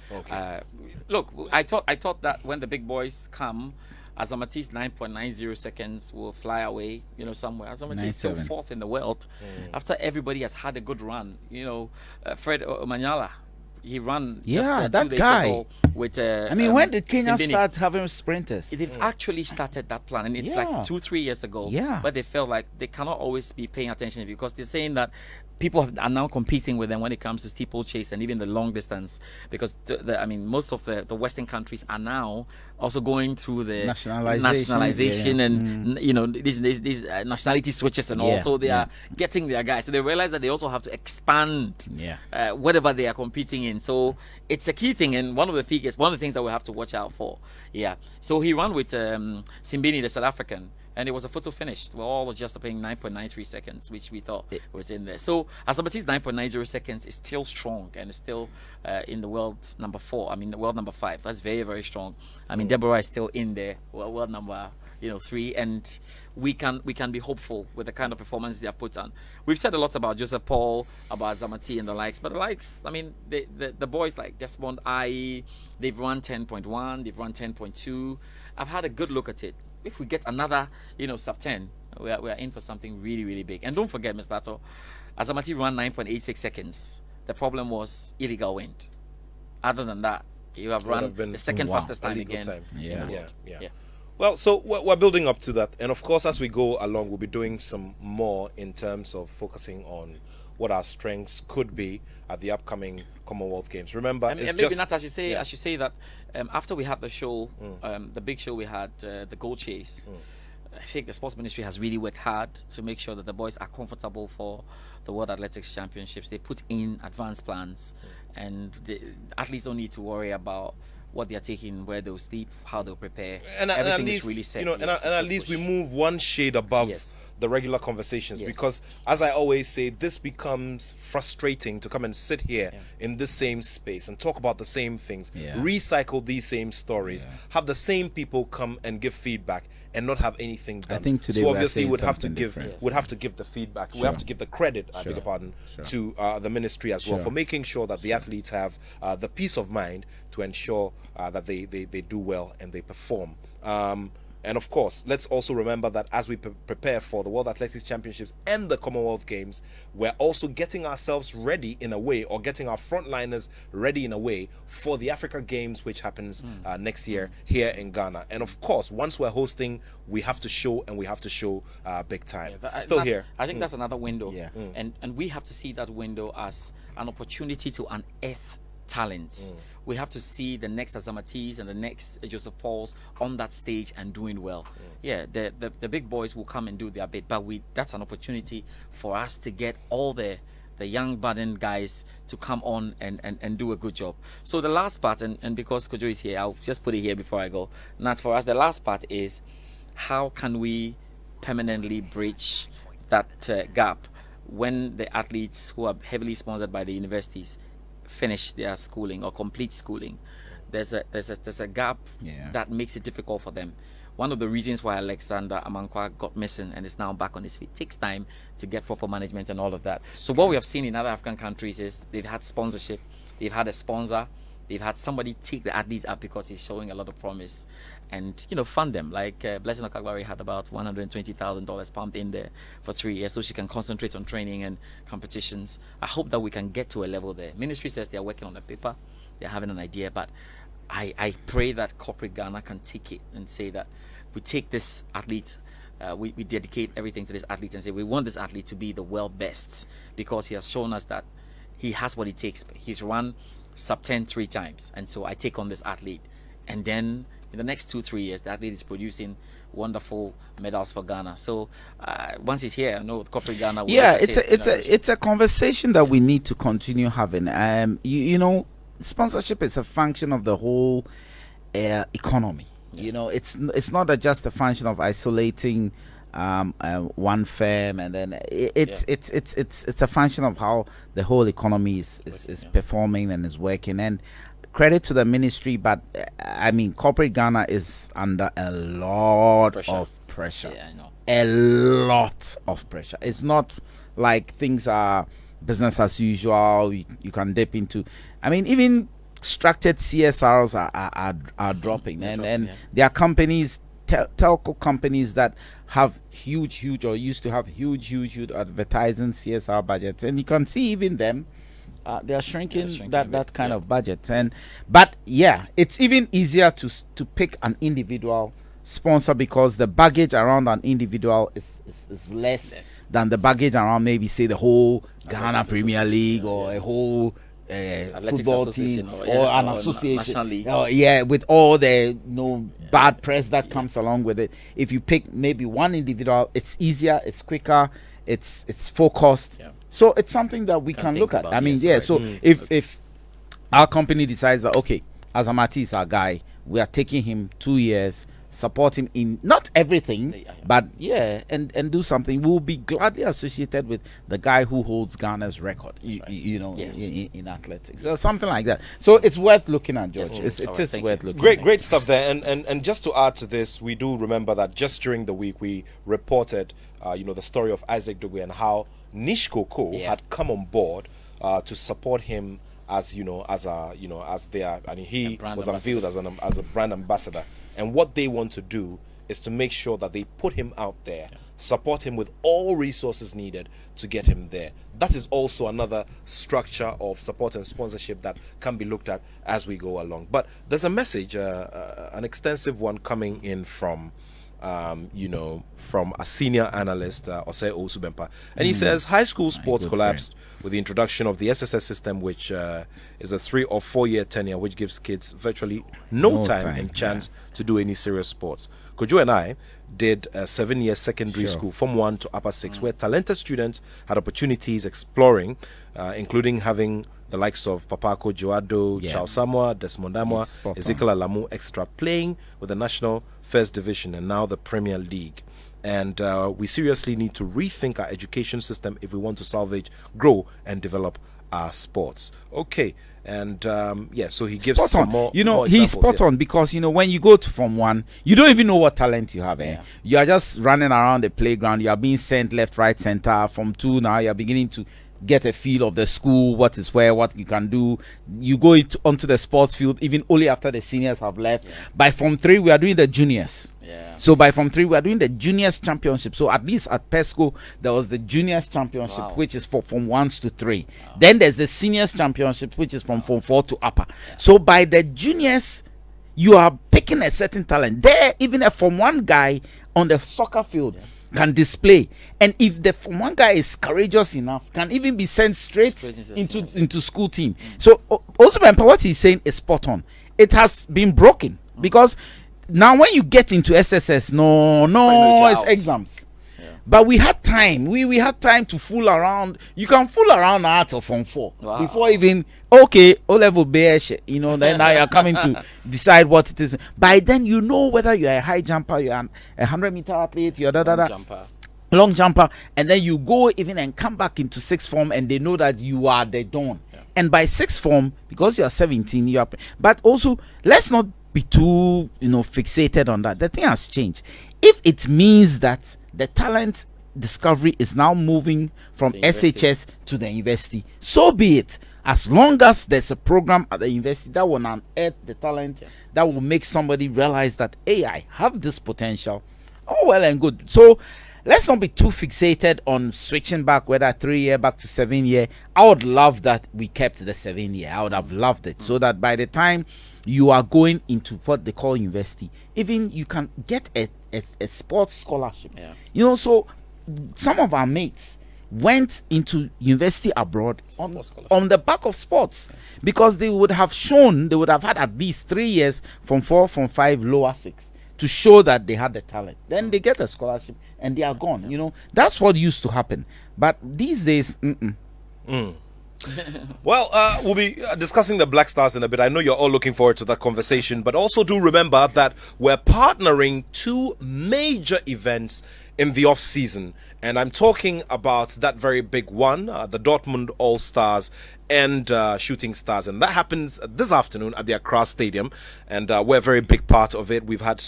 Look, I thought that when the big boys come, Azamati's 9.90 seconds will fly away, somewhere. Azamati is still 4th in the world after everybody has had a good run. Fred Omanyala, he ran just 2 days ago with. When did Kenya Simbini start having sprinters? They've actually started that plan, and it's like 2-3 years ago. But they felt like they cannot always be paying attention because they're saying that people are now competing with them when it comes to steeplechase and even the long distance, because most of the Western countries are now also going through the nationalization and these nationality switches and all. So they are getting their guys. So they realize that they also have to expand whatever they are competing in. So it's a key thing, and one of the things that we have to watch out for. So he ran with Simbini, the South African, and it was a photo finish. We're all just paying 9.93 seconds, which we thought was in there. So Azamati's 9.90 seconds is still strong and is still in the world number 4. The world number 5. That's very, very strong. Deborah is still in there, world number 3, and we can be hopeful with the kind of performance they have put on. We've said a lot about Joseph Paul, about Azamati and the likes, but the likes, the boys like Desmond Ai, they've run 10.1, they've run 10.2. I've had a good look at it. If we get another, sub 10, we are in for something really, really big. And don't forget, Mr. Attoh, Azamati ran 9.86 seconds. The problem was illegal wind. Other than that, you have run the second fastest time again in the world. Yeah. Well, so we're building up to that, and of course, as we go along, we'll be doing some more in terms of focusing on what our strengths could be at the upcoming Commonwealth Games. Remember, it's maybe just not. I should say that after we had the show, the big show we had, the gold chase. I think the sports ministry has really worked hard to make sure that the boys are comfortable for the World Athletics Championships. They put in advanced plans, and the athletes don't need to worry about what they are taking, where they'll sleep, how they'll prepare. And everything at least, is really set. and at least we move one shade above the regular conversations, because, as I always say, this becomes frustrating to come and sit here in this same space and talk about the same things, recycle these same stories, have the same people come and give feedback and not have anything done. I think today so obviously would have to give the feedback. We have to give the credit, I beg your pardon, to the ministry as well for making sure that the athletes have the peace of mind to ensure that they do well and they perform. And of course, let's also remember that as we prepare for the World Athletics Championships and the Commonwealth Games, we're also getting ourselves ready in a way, or getting our frontliners ready in a way for the Africa Games, which happens next year here in Ghana. And of course, once we're hosting, we have to show, and we have to show big time. Here. I think that's another window. And we have to see that window as an opportunity to unearth talents. We have to see the next Azamatis and the next Joseph Pauls on that stage and doing well. Yeah, the big boys will come and do their bit, but that's an opportunity for us to get all the young budding guys to come on and do a good job. So the last part, and because Kojo is here, I'll just put it here before I go. Not for us, the last part is how can we permanently bridge that gap when the athletes who are heavily sponsored by the universities finish their schooling or complete schooling. There's a gap that makes it difficult for them. One of the reasons why Alexander Amankwa got missing and is now back on his feet takes time to get proper management and all of that. So what we have seen in other African countries is they've had sponsorship, they've had a sponsor, they've had somebody take the athlete up because he's showing a lot of promise, and fund them. Like Blessing Okagbari had about $120,000 pumped in there for 3 years so she can concentrate on training and competitions. I hope that we can get to a level there. Ministry says they are working on the paper, they're having an idea, but I pray that corporate Ghana can take it and say that we take this athlete, we dedicate everything to this athlete and say we want this athlete to be the world best because he has shown us that he has what it takes. He's run sub 10 3 times, and so I take on this athlete, and then in the next 2-3 years the athlete is producing wonderful medals for Ghana. So once he's here, I know with corporate Ghana it's a conversation that we need to continue having. Sponsorship is a function of the whole economy. It's not just a function of isolating one firm, and then it's a function of how the whole economy is performing and is working. And credit to the ministry, but I mean, corporate Ghana is under a lot of pressure. Yeah, I know. A lot of pressure. It's not like things are business as usual. You can dip into. I mean, even structured CSRs are dropping, and there are companies, telco companies that have huge or used to have huge advertising CSR budgets, and you can see even them. They are shrinking that kind of budget, but it's even easier to pick an individual sponsor because the baggage around an individual is less than the baggage around maybe say the whole Ghana Premier League or a whole football team or an association. With all the bad press that comes along with it. If you pick maybe one individual, it's easier, it's quicker, it's focused. So it's something that we can look at. I mean, so if our company decides that, okay, Azamati is our guy, we are taking him 2 years, support him in not everything, but and do something, we'll be gladly associated with the guy who holds Ghana's record, in athletics. So something like that. So it's worth looking at, George. It is worth looking at. Great stuff there. And just to add to this, we do remember that just during the week we reported the story of Isaac Dugwe and how Nish Koko had come on board to support him as their, and he was unveiled as a brand ambassador. And what they want to do is to make sure that they put him out there, support him with all resources needed to get him there. That is also another structure of support and sponsorship that can be looked at as we go along. But there's a message, an extensive one coming in from a senior analyst, Osei Osubempa. And he says, high school sports collapsed with the introduction of the SSS system, which is a 3 or 4 year tenure, which gives kids virtually no time and chance to do any serious sports. Kojo and I did a 7-year secondary school from 1 to upper 6, where talented students had opportunities exploring, including having the likes of Papako Joado, Charles Samoa, Desmond Amwa, Ezekiel Alamu, etc., playing with the national first division and now the Premier League. And we seriously need to rethink our education system if we want to salvage, grow, and develop our sports. Okay. And so he gives some more. He's spot on, because when you go to Form 1, you don't even know what talent you have. You are just running around the playground. You are being sent left, right, center. From 2 now, you are beginning to get a feel of the school, what is where, what you can do. You go onto the sports field even only after the seniors have left. By Form 3, we are doing the juniors. So by Form 3, we are doing the juniors championship. So at least at PESCO, there was the juniors championship, which is for Form 1s to 3. Then there's the seniors championship, which is from Form 4 to upper. So by the juniors, you are picking a certain talent. There, even a Form 1 guy on the soccer field can display, and if the Form 1 guy is courageous enough, can even be sent straight into school team. So also what he's saying is spot on. It has been broken because now when you get into SSS, it's exams. But we had time. We had time to fool around. You can fool around out of Form 4 before even O level beige. Then now you're coming to decide what it is. By then you know whether you're a high jumper, you're a 100-meter athlete, you're long jumper, and then you go even and come back into sixth form, and they know that you are the dawn. Yeah. And by sixth form, because you are 17, you are. But also, let's not be too fixated on that. The thing has changed. If it means that the talent discovery is now moving from SHS to the university, so be it. As long as there's a program at the university that will unearth the talent, that will make somebody realize that, hey, I have this potential. Oh, well and good. So let's not be too fixated on switching back, whether 3-year back to 7-year. I would love that we kept the 7-year. I would have loved it, so that by the time you are going into what they call university, even you can get a sports scholarship. So some of our mates went into university abroad on the back of sports, because they would have had at least 3 years from 4, from 5, lower 6 to show that they had the talent. Then they get a scholarship and they are gone. That's what used to happen. But these days, Well, we'll be discussing the Black Stars in a bit. I know you're all looking forward to that conversation, but also do remember that we're partnering 2 major events in the off season, and I'm talking about that very big one, the Dortmund All Stars and Shooting Stars, and that happens this afternoon at the Accra Stadium, and we're a very big part of it. We've had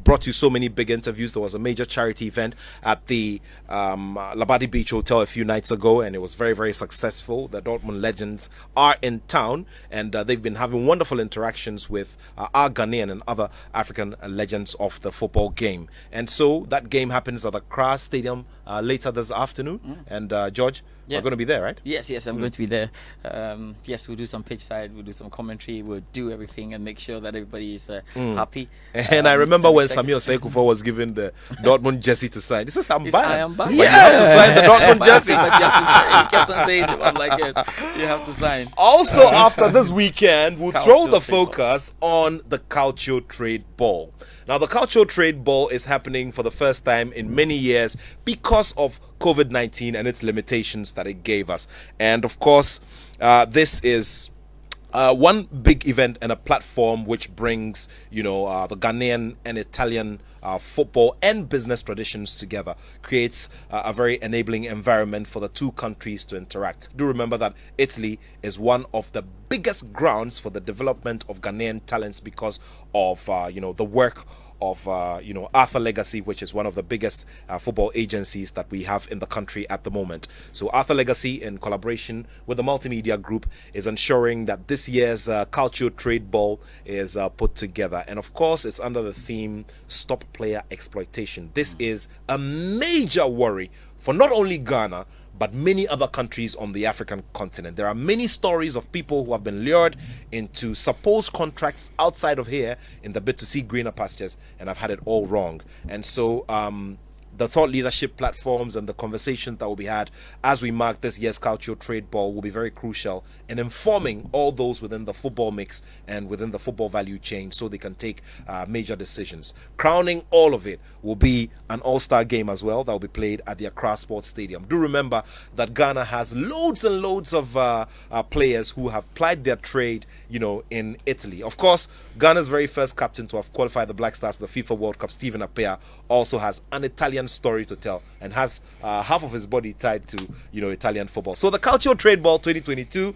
brought you so many big interviews. There was a major charity event at the Labadi Beach Hotel a few nights ago, and it was very, very successful. The Dortmund legends are in town, and they've been having wonderful interactions with our Ghanaian and other African legends of the football game. And so that game happens at the Accra Stadium later this afternoon, and George, we're going to be there, right? Yes, I'm going to be there. Yes, we'll do some pitch side, we'll do some commentary, we'll do everything and make sure that everybody is happy. And I remember when Samuel Seikufa was given the Dortmund jersey to sign. This is I am back. But you have to sign the Dortmund jersey. But you have to sign. He kept on saying it. I'm like, yes, you have to sign. Also, after this weekend, we'll throw the focus on the Calcio Trade Ball. Now, the Cultural Trade Ball is happening for the first time in many years because of COVID-19 and its limitations that it gave us. And of course, this is one big event and a platform which brings, the Ghanaian and Italian football and business traditions together, creates a very enabling environment for the 2 countries to interact. Do remember that Italy is one of the biggest grounds for the development of Ghanaian talents because of the work of Arthur Legacy, which is one of the biggest football agencies that we have in the country at the moment. So Arthur Legacy, in collaboration with the Multimedia Group, is ensuring that this year's Cultural Trade Ball is put together. And of course, it's under the theme Stop Player Exploitation. This is a major worry for not only Ghana, but many other countries on the African continent. There are many stories of people who have been lured into supposed contracts outside of here in the bid to see greener pastures, and have had it all wrong. And so the thought leadership platforms and the conversations that will be had as we mark this year's Cultural Trade Ball will be very crucial in informing all those within the football mix and within the football value chain so they can take major decisions. Crowning all of it will be an all-star game as well that will be played at the Accra Sports Stadium. Do remember that Ghana has loads and loads of players who have plied their trade, in Italy. Of course, Ghana's very first captain to have qualified the Black Stars to the FIFA World Cup, Stephen Apea, also has an Italian story to tell and has half of his body tied to Italian football. So the Cultural Trade Ball 2022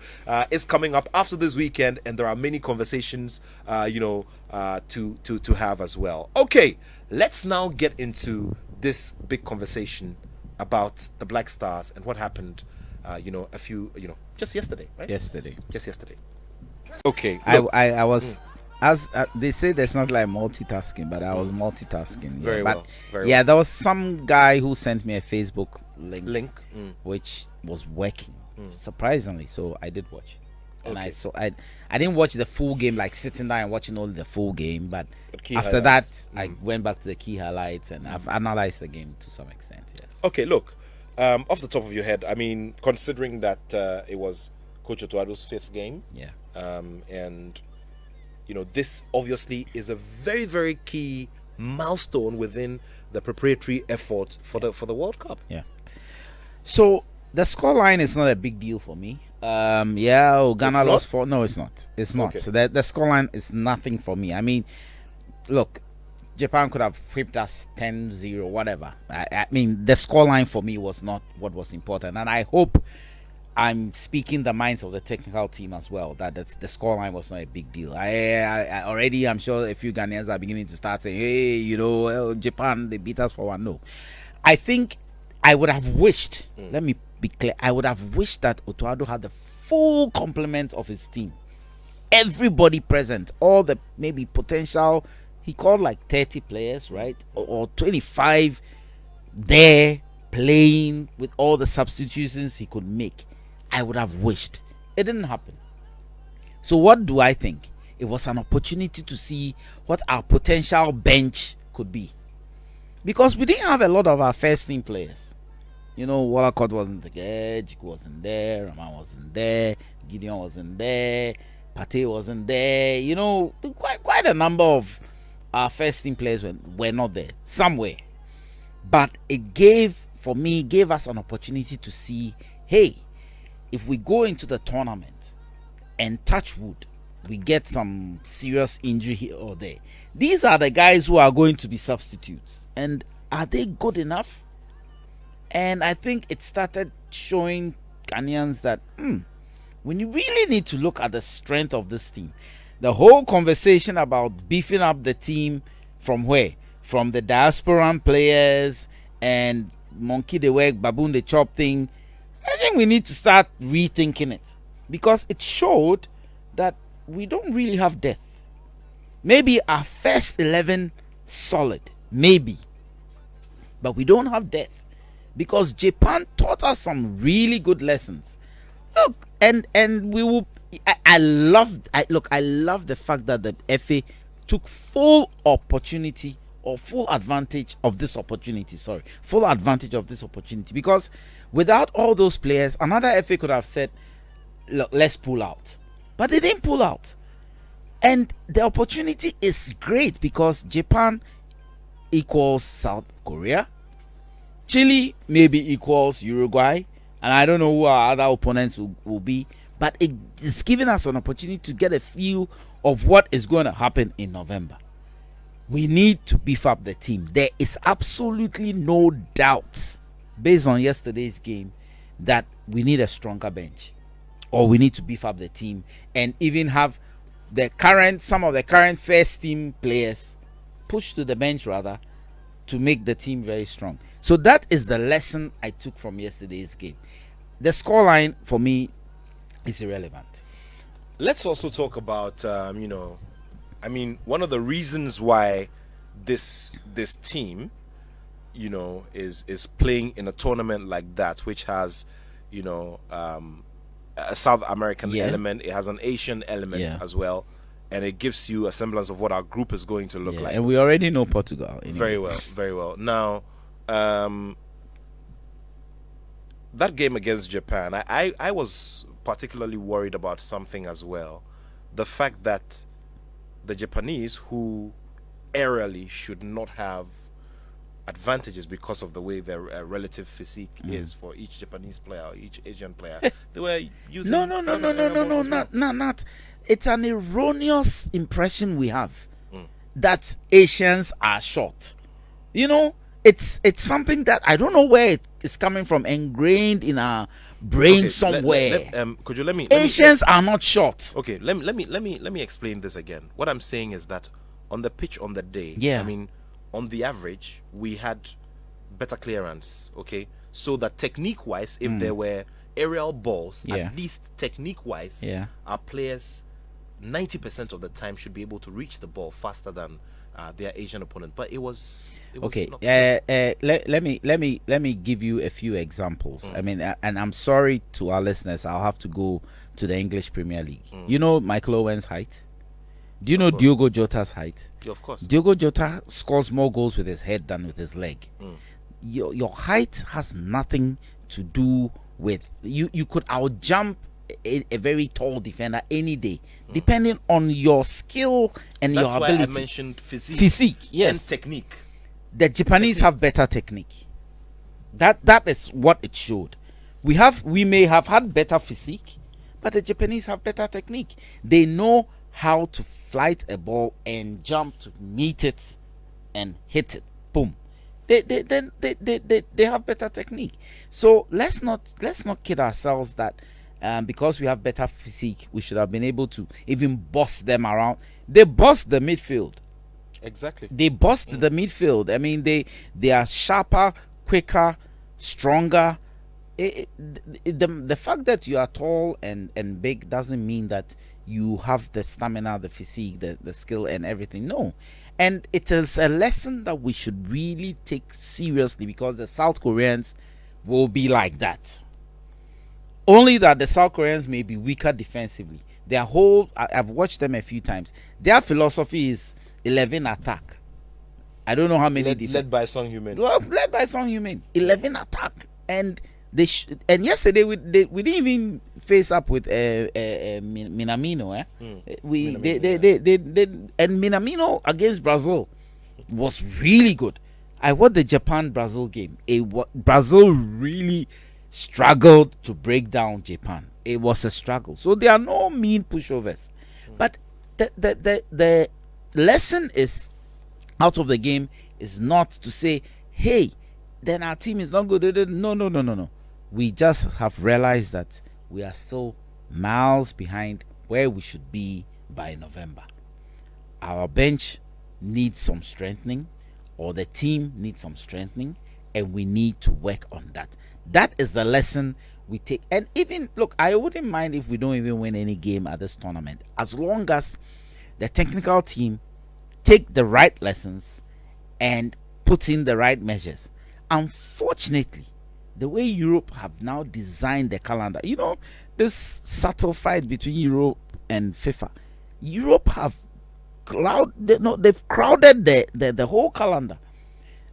is coming up after this weekend, and there are many conversations to have as well. Okay, let's now get into this big conversation about the Black Stars and what happened just yesterday, right? Just yesterday. Okay, I was as they say, there's not like multitasking, but I was multitasking. Very well. There was some guy who sent me a Facebook link. Which was working surprisingly, so I did watch. and I Okay. saw I didn't watch the full game, like sitting down and watching all the full game, but Key after highlights. that I went back to the key highlights and I've analyzed the game to some extent. Yes. Okay, look, off the top of your head, I mean, considering that it was Coach Otuado's 5th game, Yeah. and this obviously is a very, very key milestone within the preparatory effort for the World Cup. Yeah. So the scoreline is not a big deal for me. Ghana It's lost not? 4. No, it's not. It's not. Okay. So the scoreline is nothing for me. I mean, look, Japan could have whipped us 10-0, whatever. I mean, the scoreline for me was not what was important, and I hope I'm speaking the minds of the technical team as well, that the scoreline was not a big deal. I already, I'm sure a few Ghanaians are beginning to start saying, hey, well, Japan, they beat us for 1. No. I think I would have wished, let me be clear, I would have wished that Otuado had the full complement of his team. Everybody present, all the maybe potential, he called like 30 players, right? Or 25 there playing with all the substitutions he could make. I would have wished. It didn't happen. So what do I think? It was an opportunity to see what our potential bench could be. Because we didn't have a lot of our first team players. Wallacott wasn't there, Jiku wasn't there, Rahman wasn't there, Gideon wasn't there, Pate wasn't there. Quite a number of our first team players were not there somewhere. But it gave us an opportunity to see, hey, if we go into the tournament and touch wood, we get some serious injury here or there, these are the guys who are going to be substitutes. And are they good enough? And I think it started showing Ghanaians that we really need to look at the strength of this team. The whole conversation about beefing up the team from where? From the diasporan players and monkey the work, baboon the chop thing. I think we need to start rethinking it, because it showed that we don't really have depth. Maybe our first 11 solid, maybe, but we don't have depth, because Japan taught us some really good lessons. Look, and we will. I love the fact that the FA took full advantage of this opportunity. Because without all those players, another FA could have said, look, let's pull out. But they didn't pull out. And the opportunity is great, because Japan equals South Korea, Chile maybe equals Uruguay, and I don't know who our other opponents will be, but it is giving us an opportunity to get a feel of what is going to happen in November. We need to beef up the team. There is absolutely no doubt, based on yesterday's game, that we need a stronger bench, or we need to beef up the team and even have some of the current first team players pushed to the bench, rather, to make the team very strong. So that is the lesson I took from yesterday's game. The scoreline for me is irrelevant. Let's also talk about one of the reasons why this team is playing in a tournament like that, which has a South American element, it has an Asian element as well, and it gives you a semblance of what our group is going to look like. And we already know Portugal anyway. Very well. Now that game against Japan, I was particularly worried about something as well. The fact that the Japanese, who aerially should not have advantages because of the way their relative physique is for each Japanese player or each Asian player, they were using not. It's an erroneous impression we have that Asians are short. It's something that I don't know where it is coming from, ingrained in our brain somewhere. Could you let me? Asians are not short. Okay, let me explain this again. What I'm saying is that on the pitch on the day, I mean, on the average, we had better clearance. Okay, so that technique-wise, if there were aerial balls, at least technique-wise, our players 90% of the time should be able to reach the ball faster than their Asian opponent. But it was Okay. not Let me give you a few examples. I mean, and I'm sorry to our listeners. I'll have to go to the English Premier League. You know Michael Owen's height. Do you know course. Diogo Jota's height? Yeah, of course. Diogo Jota scores more goals with his head than with his leg. Your height has nothing to do with you. You could outjump a very tall defender any day, depending on your skill and That's your why ability. I mentioned physique. Physique, yes. And technique. The Japanese have better technique. That is what it showed. We may have had better physique, but the Japanese have better technique. They know how to flight a ball and jump to meet it and hit it. Boom. They have better technique. So let's not kid ourselves that because we have better physique, we should have been able to even boss them around. They bossed the midfield. Exactly. They bust the midfield. I mean, they are sharper, quicker, stronger. The fact that you are tall and big doesn't mean that you have the stamina, the physique, the skill, and everything. No. And it is a lesson that we should really take seriously, because the South Koreans will be like that. Only that the South Koreans may be weaker defensively. I've watched them a few times. Their philosophy is 11 attack. I don't know how many led by Song Heung-min. Well, led by Song Heung-min. 11 attack, and and yesterday we didn't even face up with Minamino. They and Minamino against Brazil was really good. I watched the Japan-Brazil game. Brazil really struggled to break down Japan. It was a struggle. So there are no mean pushovers. But the lesson is out of the game is not to say, hey, then our team is not good. No. We just have realized that we are still miles behind where we should be by November. Our bench needs some strengthening, or the team needs some strengthening, and we need to work on that. That is the lesson we take. And even, look, I wouldn't mind if we don't even win any game at this tournament, as long as the technical team take the right lessons and put in the right measures. Unfortunately, the way Europe have now designed the calendar, this subtle fight between Europe and FIFA, Europe have they've crowded the whole calendar.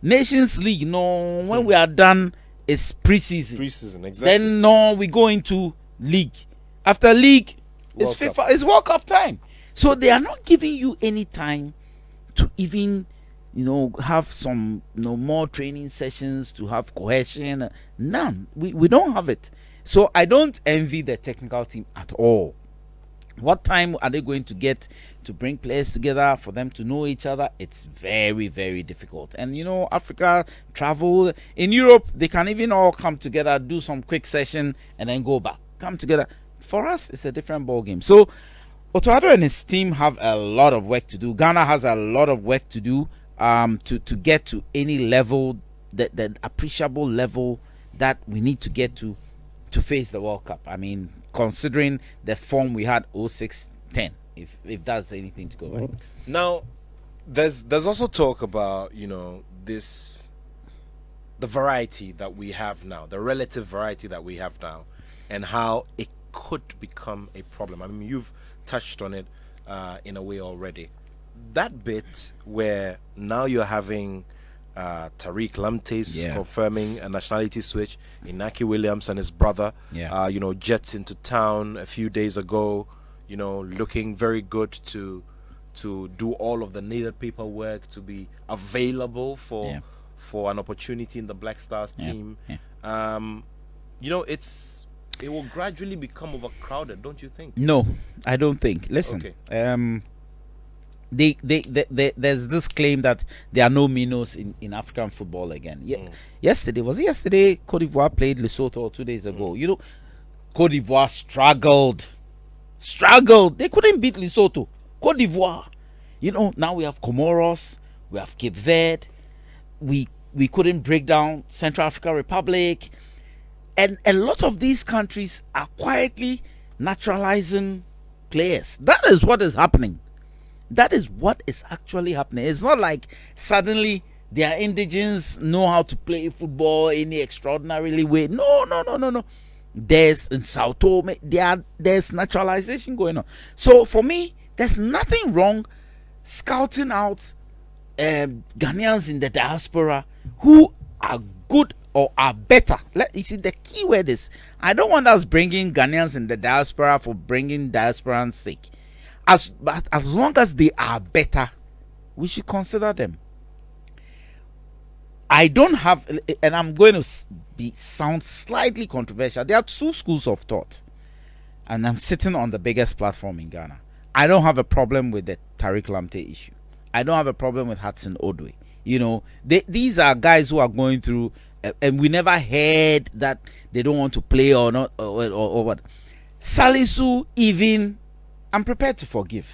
Nations League, when we are done, it's preseason. Preseason, exactly. Then we go into league. After league, it's FIFA. It's World Cup time. So they are not giving you any time to even have some more training sessions, to have cohesion. None. We don't have it. So I don't envy the technical team at all. What time are they going to get to bring players together for them to know each other? It's very, very difficult. And Africa travel. In Europe, they can even all come together, do some quick session, and then go back. Come together. For us, it's a different ball game. So Otto Addo and his team have a lot of work to do. Ghana has a lot of work to do to get to any level, that appreciable level that we need to get to face the World Cup. I mean, considering the form we had 06-10, if that's anything to go by. Now, there's also talk about the variety that we have now, the relative variety that we have now, and how it could become a problem. I mean, you've touched on it in a way already. That bit where now you're having Tariq Lamptey confirming a nationality switch, Inaki Williams and his brother, jets into town a few days ago, looking very good to do all of the needed paperwork to be available for an opportunity in the Black Stars team. It will gradually become overcrowded, don't you think? No, I don't think. Listen, there's this claim that there are no minnows in African football again. Yesterday Cote d'Ivoire played Lesotho 2 days ago. Cote d'Ivoire struggled. They couldn't beat Lesotho. Cote d'Ivoire. Now we have Comoros, we have Cape Verde. We couldn't break down Central African Republic. And a lot of these countries are quietly naturalizing players. That is what is happening. That is what is actually happening. It's not like suddenly their indigenes know how to play football in a extraordinarily way. No. There's in Sao Tome, there's naturalization going on. So for me, there's nothing wrong scouting out Ghanaians in the diaspora who are good or are better. You see, the key word is, I don't want us bringing Ghanaians in the diaspora for bringing diaspora's sake. But as long as they are better, we should consider them. I don't have, and I'm going to sound slightly controversial. There are two schools of thought, and I'm sitting on the biggest platform in Ghana. I don't have a problem with the Tariq Lamptey issue. I don't have a problem with Hudson Odoi. You know, these are guys who are going through, and we never heard that they don't want to play or not, or what. Salisu, even, I'm prepared to forgive,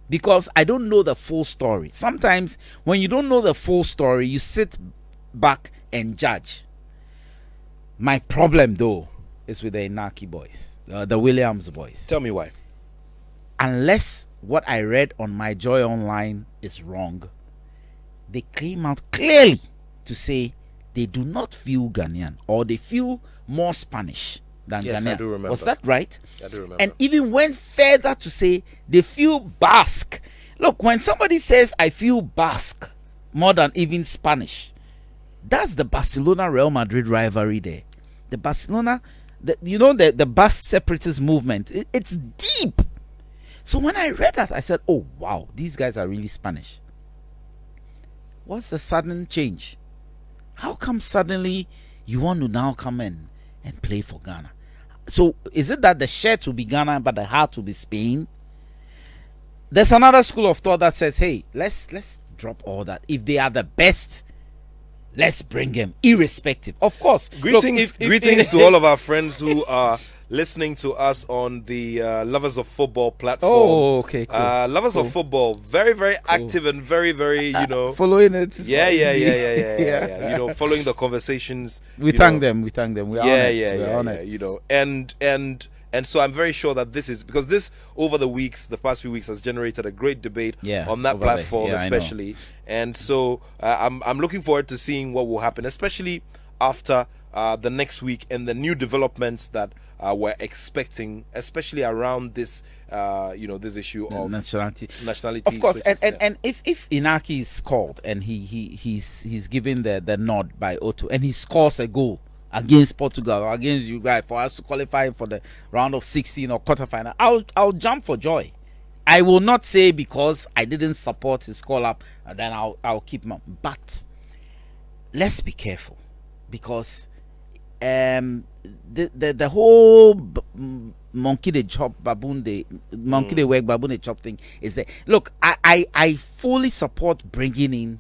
because I don't know the full story. Sometimes when you don't know the full story, you sit back and judge. My problem, though, is with the Inaki boys, the Williams boys. Tell me why. Unless what I read on My Joy Online is wrong, they came out clearly to say they do not feel Ghanaian, or they feel more Spanish than Yes, Ghanaian. I do remember. Was that right? I do remember. And even went further to say they feel Basque. Look, when somebody says I feel Basque more than even Spanish, that's the Barcelona Real Madrid rivalry there. The Barcelona, the Basque separatist movement, it's deep. So when I read that, I said, oh wow, these guys are really Spanish. What's the sudden change? How come suddenly you want to now come in and play for Ghana? So is it that the shirt will be Ghana but the heart will be Spain? There's another school of thought that says, hey, let's drop all that. If they are the best, let's bring them, irrespective. Of course. Greetings, greetings to all of our friends who are listening to us on the Lovers of Football platform. Oh, okay, cool. Lovers of Football, very, very active and very, very, following it. Yeah. Following the conversations. We thank them. We are on it. And so I'm very sure that this is, because this over the past few weeks has generated a great debate on that platform, especially. And so I'm looking forward to seeing what will happen, especially after the next week and the new developments that we're expecting, especially around this, this issue of nationality. Of course, and if Inaki is called and he's given the nod by Otto and he scores a goal against Portugal or against Uruguay for us to qualify for the round of 16 or quarterfinal, I'll jump for joy. I will not say because I didn't support his call up and then I'll keep him up. But let's be careful, because the whole monkey they chop baboon they work baboon they chop thing is that, look, I fully support bringing in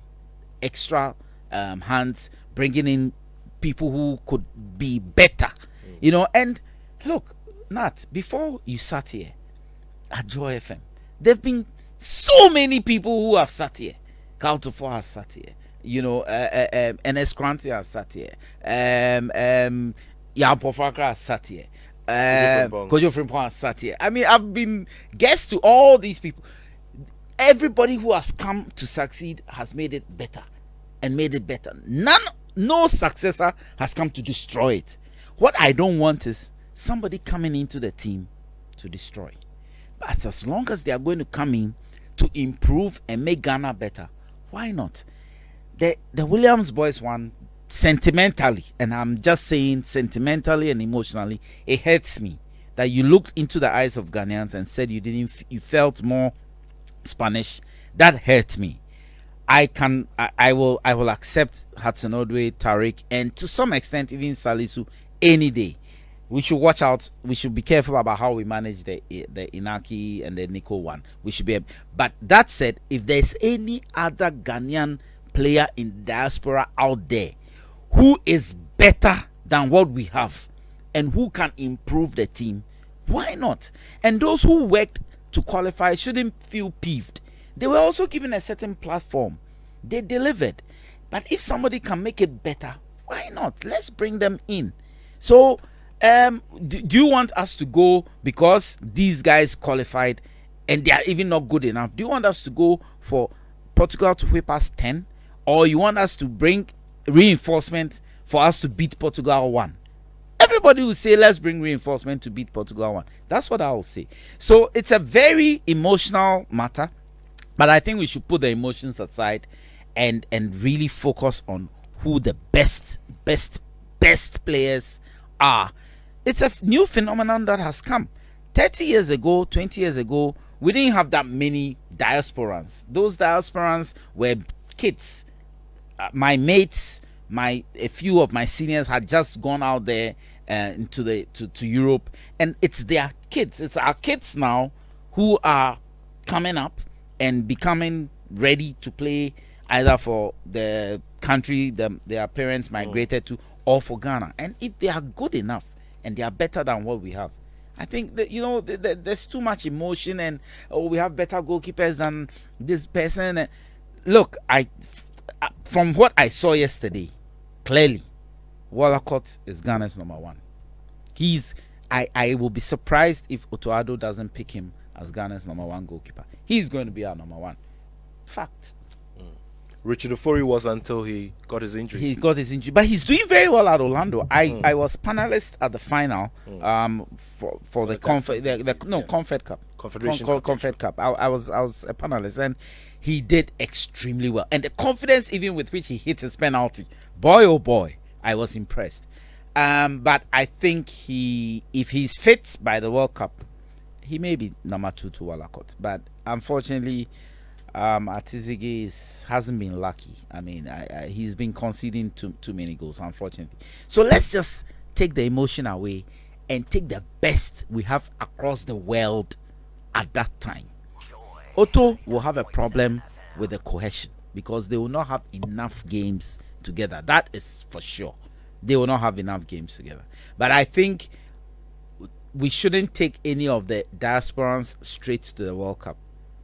extra hands, bringing in people who could be better, and look, Nat, before you sat here at Joy FM, there have been so many people who have sat here. Kaltofo has sat here, NS Kranti has sat here, Jan Pofakra has sat here, Kojo Frimpong has sat here. I mean, I've been guest to all these people. Everybody who has come to succeed has made it better and made it better. No successor has come to destroy it. What I don't want is somebody coming into the team to destroy. But as long as they are going to come in to improve and make Ghana better, why not? The Williams boys one, sentimentally, and I'm just saying sentimentally and emotionally, it hurts me that you looked into the eyes of Ghanaians and said you felt more Spanish. That hurt me. I will accept Hudson Odoi, Tariq, and to some extent even Salisu any day. We should watch out. We should be careful about how we manage the Inaki and the Nico one. We should be. But that said, if there's any other Ghanaian player in diaspora out there who is better than what we have and who can improve the team, why not? And those who worked to qualify shouldn't feel peeved. They were also given a certain platform. They delivered. But if somebody can make it better, why not? Let's bring them in. So, do you want us to go because these guys qualified and they are even not good enough. Do you want us to go for Portugal to whip us 10, or you want us to bring reinforcement for us to beat Portugal 1? Everybody will say, let's bring reinforcement to beat Portugal 1. That's what I will say. So it's a very emotional matter, but I think we should put the emotions aside and really focus on who the best players are. It's a new phenomenon that has come. 30 years ago, 20 years ago, we didn't have that many diasporans. Those diasporans were kids. My mates, a few of my seniors had just gone out there to Europe, and it's their kids. It's our kids now who are coming up and becoming ready to play either for the country their parents migrated to, or for Ghana. And if they are good enough and they are better than what we have, I think that there's too much emotion, and we have better goalkeepers than this person. Look, from what I saw yesterday, clearly Walcott is Ghana's number 1. I will be surprised if Otto Addo doesn't pick him as Ghana's number 1 goalkeeper. He's going to be our number 1. Fact. Richard Ofori was until he got his injury. He got his injury, but he's doing very well at Orlando. I was panelist at the final for the Confed Cup. Confed Cup. I was a panelist, and he did extremely well. And the confidence even with which he hit his penalty, boy oh boy, I was impressed. But I think if he's fit by the World Cup, he may be number 2 to Walcott. But unfortunately, Atizigi hasn't been lucky. I mean, he's been conceding too many goals, unfortunately. So let's just take the emotion away and take the best we have across the world at that time. Otto will have a problem with the cohesion because they will not have enough games together. That is for sure. They will not have enough games together. But I think we shouldn't take any of the diasporans straight to the World Cup.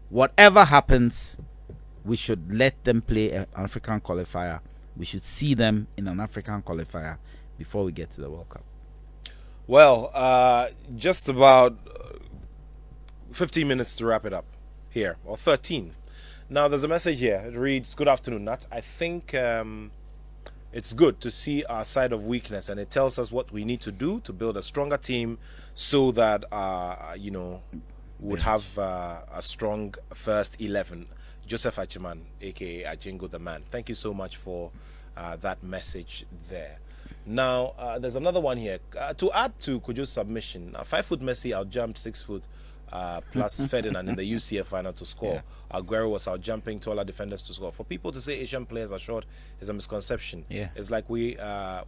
Whatever happens, we should let them play an African qualifier. We should see them in an African qualifier before we get to the World Cup. Well, just about 15 minutes to wrap it up here, or 13. Now, there's a message here. It reads, "Good afternoon, Nat. I think it's good to see our side of weakness, and it tells us what we need to do to build a stronger team so that, would have a strong first 11. Joseph Achiman, aka Ajingo the Man." Thank you so much for that message there. Now, there's another one here. To add to Kujo's submission, 5 foot Messi outjumped 6 foot plus Ferdinand in the UCF final to score. Aguero was out jumping taller defenders to score. For people to say Asian players are short is a misconception. It's like we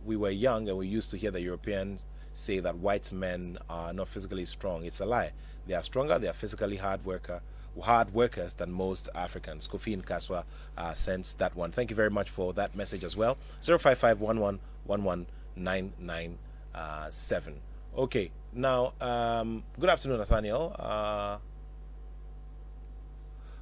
were young and we used to hear the Europeans say that white men are not physically strong. It's a lie. They are stronger. They are physically hard workers than most Africans. Kofi in Kaswa sends that one. Thank you very much for that message as well. 05511119997. Okay, now good afternoon, Nathaniel.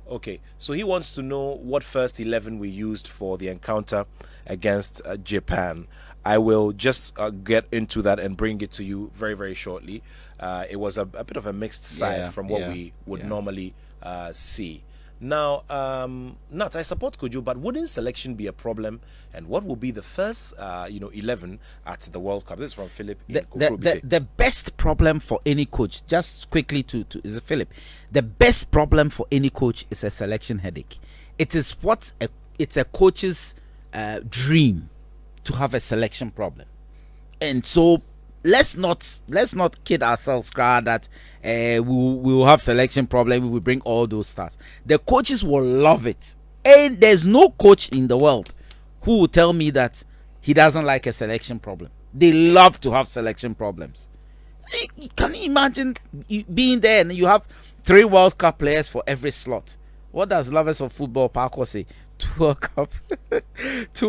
Okay, so he wants to know what first 11 we used for the encounter against Japan. I will just get into that and bring it to you very, very shortly. It was a bit of a mixed side from what we would normally see. Now, Nat, I support Kojo, but wouldn't selection be a problem? And what will be the first, 11 at the World Cup? This is from Philip. The best problem for any coach, just quickly is Philip. The best problem for any coach is a selection headache. It is it's a coach's dream to have a selection problem, and so let's not kid ourselves, that we will have selection problem. We will bring all those stars. The coaches will love it, and there's no coach in the world who will tell me that he doesn't like a selection problem. They love to have selection problems. Can you imagine being there and you have 3 World Cup players for every slot? What does lovers of football Parkour say? 2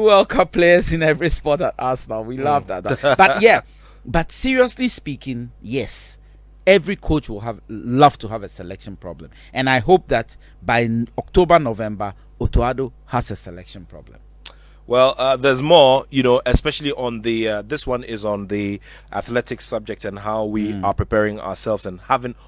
World Cup players in every spot at Arsenal. We love that. But seriously speaking, yes, every coach will love to have a selection problem, and I hope that by October, November, Otto Addo has a selection problem. Well, there's more, especially on the. This one is on the athletics subject and how we are preparing ourselves and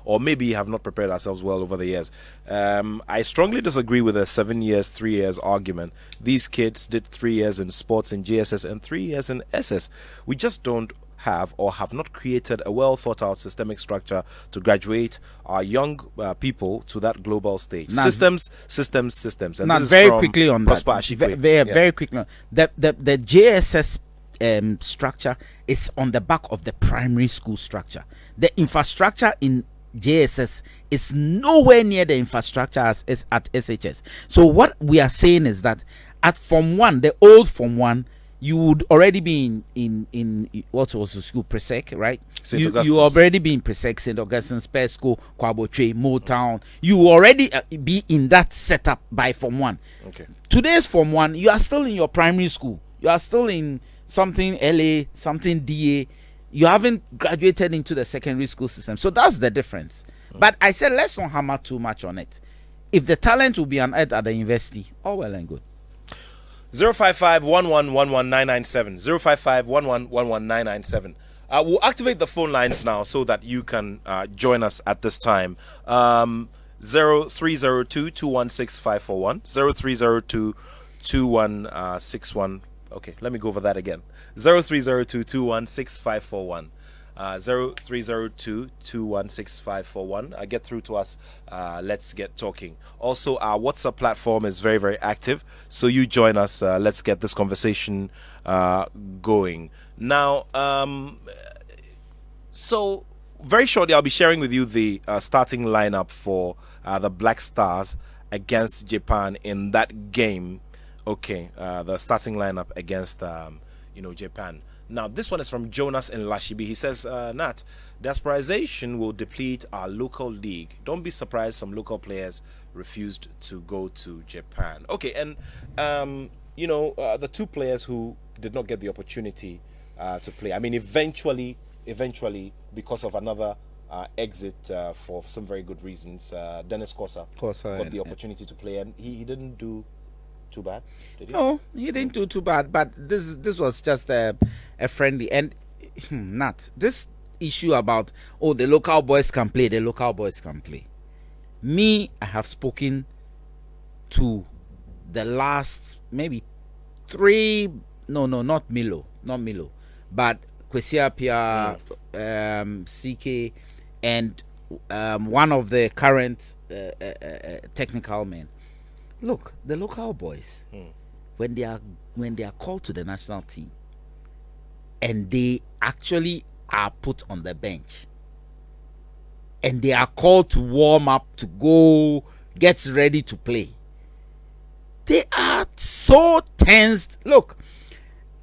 or maybe have not prepared ourselves well over the years. I strongly disagree with a 7 years, 3 years argument. These kids did 3 years in sports in JSS and 3 years in SS. We just don't have or have not created a well thought out systemic structure to graduate our young people to that global stage. Now, systems. And now, this is very from quickly on Prosper that. Ashikwe. Very quickly. The JSS structure is on the back of the primary school structure. The infrastructure in JSS is nowhere near the infrastructure as at SHS. So what we are saying is that at Form 1, the old Form 1, you would already be in what was the school, Presec, right? You already be in Presec, St. Augustine's, Spare School, Kwabotre, Motown. You already be in that setup by Form 1. Okay. Today's Form 1, you are still in your primary school. You are still in something LA, something DA. You haven't graduated into the secondary school system. So that's the difference. But I said, let's not hammer too much on it. If the talent will be unearthed at the university, all well and good. 055-1111-997. 055-1111-997. We'll activate the phone lines now so that you can join us at this time. 0302-216-541. 0302-2161. Okay, let me go over that again. 0302-216-541. 0302-216-541. Get through to us. Let's get talking. Also, our WhatsApp platform is very, very active. So you join us. Let's get this conversation going. Now, so very shortly, I'll be sharing with you the starting lineup for the Black Stars against Japan in that game. Okay, the starting lineup against Japan. Now, this one is from Jonas in Lashibi. He says, Nat, the aspiration will deplete our local league. Don't be surprised some local players refused to go to Japan. Okay, and, the two players who did not get the opportunity to play, I mean, eventually, because of another exit for some very good reasons, Dennis Kosa got the opportunity to play, and he didn't do too bad, did he? No, he didn't do too bad, but this was just a friendly. And not this issue about the local boys can play, me, I have spoken to the last maybe three, not Milo, but Kwesia Pia, CK, and one of the current technical men. Look, the local boys, when they are called to the national team, and they actually are put on the bench, and they are called to warm up, to go get ready to play, they are so tensed. Look,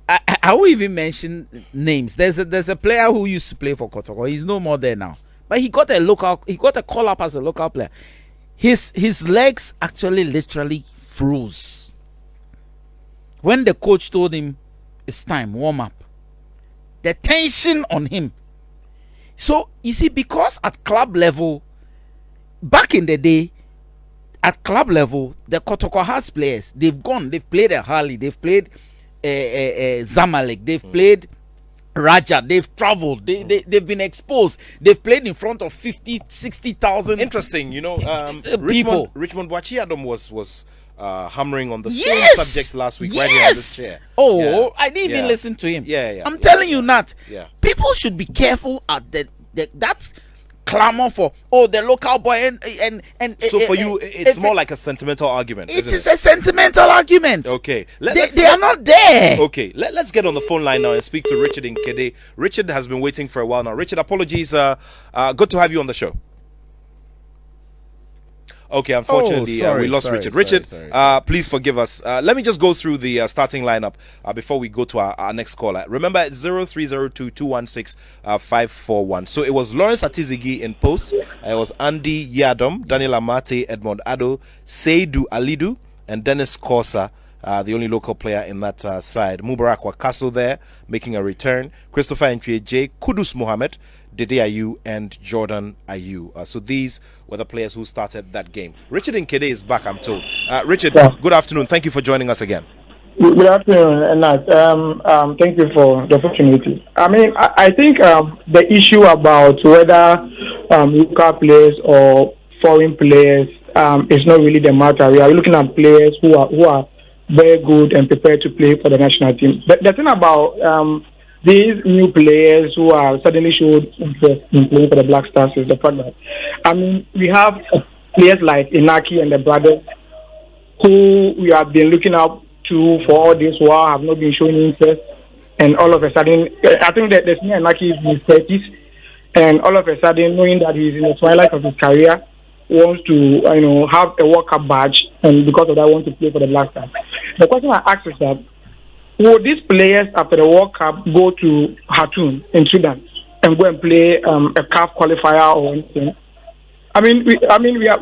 I won't even mention names. There's a player who used to play for Qatar. He's no more there now, but he got a call up as a local player. His legs actually literally froze when the coach told him it's time, warm up. The tension on him. So you see, because at club level, back in the day, at club level, the Kotoko Hearts players, they've played at Harley, they've played Zamalek, they've played Raja, they've traveled, they've been exposed, they've played in front of 50,000-60,000. Interesting, people. Richmond Buatsi Adam was hammering on the Yes! same subject last week right here on this chair. I didn't even listen to him. I'm Yeah. telling you, Nat. Yeah. People should be careful at that clamor for the local boy and So for you, it's more like a sentimental argument, it isn't is it? a sentimental argument. Okay. They are not there. Okay, let's get on the phone line now and speak to Richard in Kede. Richard has been waiting for a while now. Richard, apologies. Good to have you on the show. Okay, unfortunately, we lost Richard. Richard, please forgive us. Let me just go through the starting lineup before we go to our next caller. Remember, it's 0302-216-541. So it was Lawrence Atizigi in post. It was Andy Yadom, Daniel Amate, Edmond Addo, Seydou Alidu, and Dennis Kosa, the only local player in that side. Mubarak Wakaso there, making a return. Christopher Entrie J, Kudus Mohammed, Dede Ayew, and Jordan Ayew. So these were the players who started that game. Richard Nkede is back, I'm told. Richard, good afternoon. Thank you for joining us again. Good afternoon, Nat. Thank you for the opportunity. I mean, I think the issue about whether local players or foreign players is not really the matter. We are looking at players who are very good and prepared to play for the national team. The thing about these new players who are suddenly showed interest in playing for the Black Stars is the fact that, I mean, we have players like Inaki and the brothers who we have been looking up to for all this while have not been showing interest, and all of a sudden, I think that the senior Naki is in his 30s, and all of a sudden, knowing that he's in the twilight of his career, wants to have a World Cup badge, and because of that, want to play for the Black Stars. The question I ask is that, will these players after the World Cup go to Khartoum in Sudan and go and play a CAF qualifier or anything? We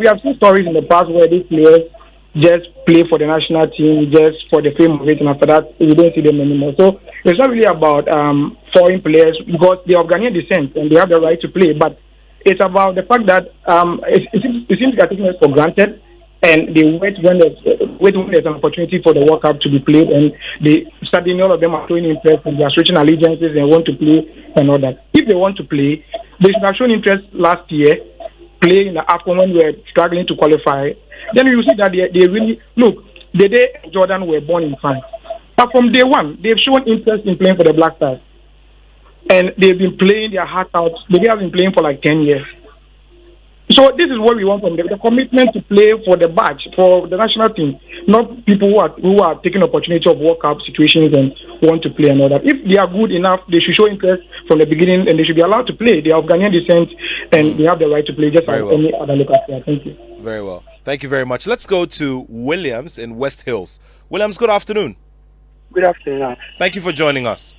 have seen stories in the past where these players just play for the national team just for the fame of it, and after that we don't see them anymore. So it's not really about foreign players because they are Ghanaian descent and they have the right to play, but it's about the fact that it seems they are taking it for granted, and they wait when there's an opportunity for the World Cup to be played, and they suddenly all of them are showing interest and they are switching allegiances and want to play and all that. If they want to play, they should have shown interest last year, play in the AFCON when we were struggling to qualify. Then you see that they really look. The day Jordan were born in France, but from day one they've shown interest in playing for the Black Stars, and they've been playing their heart out. They have been playing for like 10 years. So this is what we want from them: the commitment to play for the badge for the national team, not people who are taking opportunity of World Cup situations and want to play and all that. If they are good enough, they should show interest from the beginning, and they should be allowed to play. They are of Ghanaian descent, and they have the right to play just like any other local player. Thank you. Very well. Thank you very much. Let's go to Williams in West Hills. Williams, good afternoon. Good afternoon. Thank you for joining us.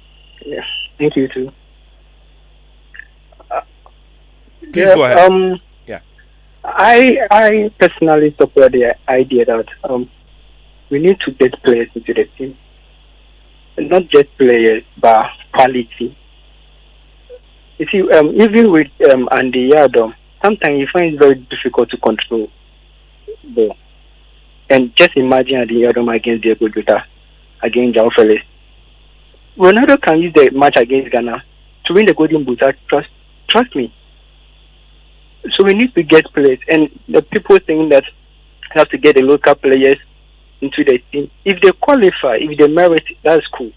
Yeah, thank you too. Please go ahead. I personally support the idea that we need to get players into the team. Not just players, but quality. You see, even with Andy Yadom, sometimes you find it very difficult to control ball. And just imagine Andy Yadom against Diego Jota, against João Felix. Ronaldo can use the match against Ghana to win the Golden Boot. Trust me. So we need to get players, and the people think that have to get the local players into the team. If they qualify, if they merit, that's cool.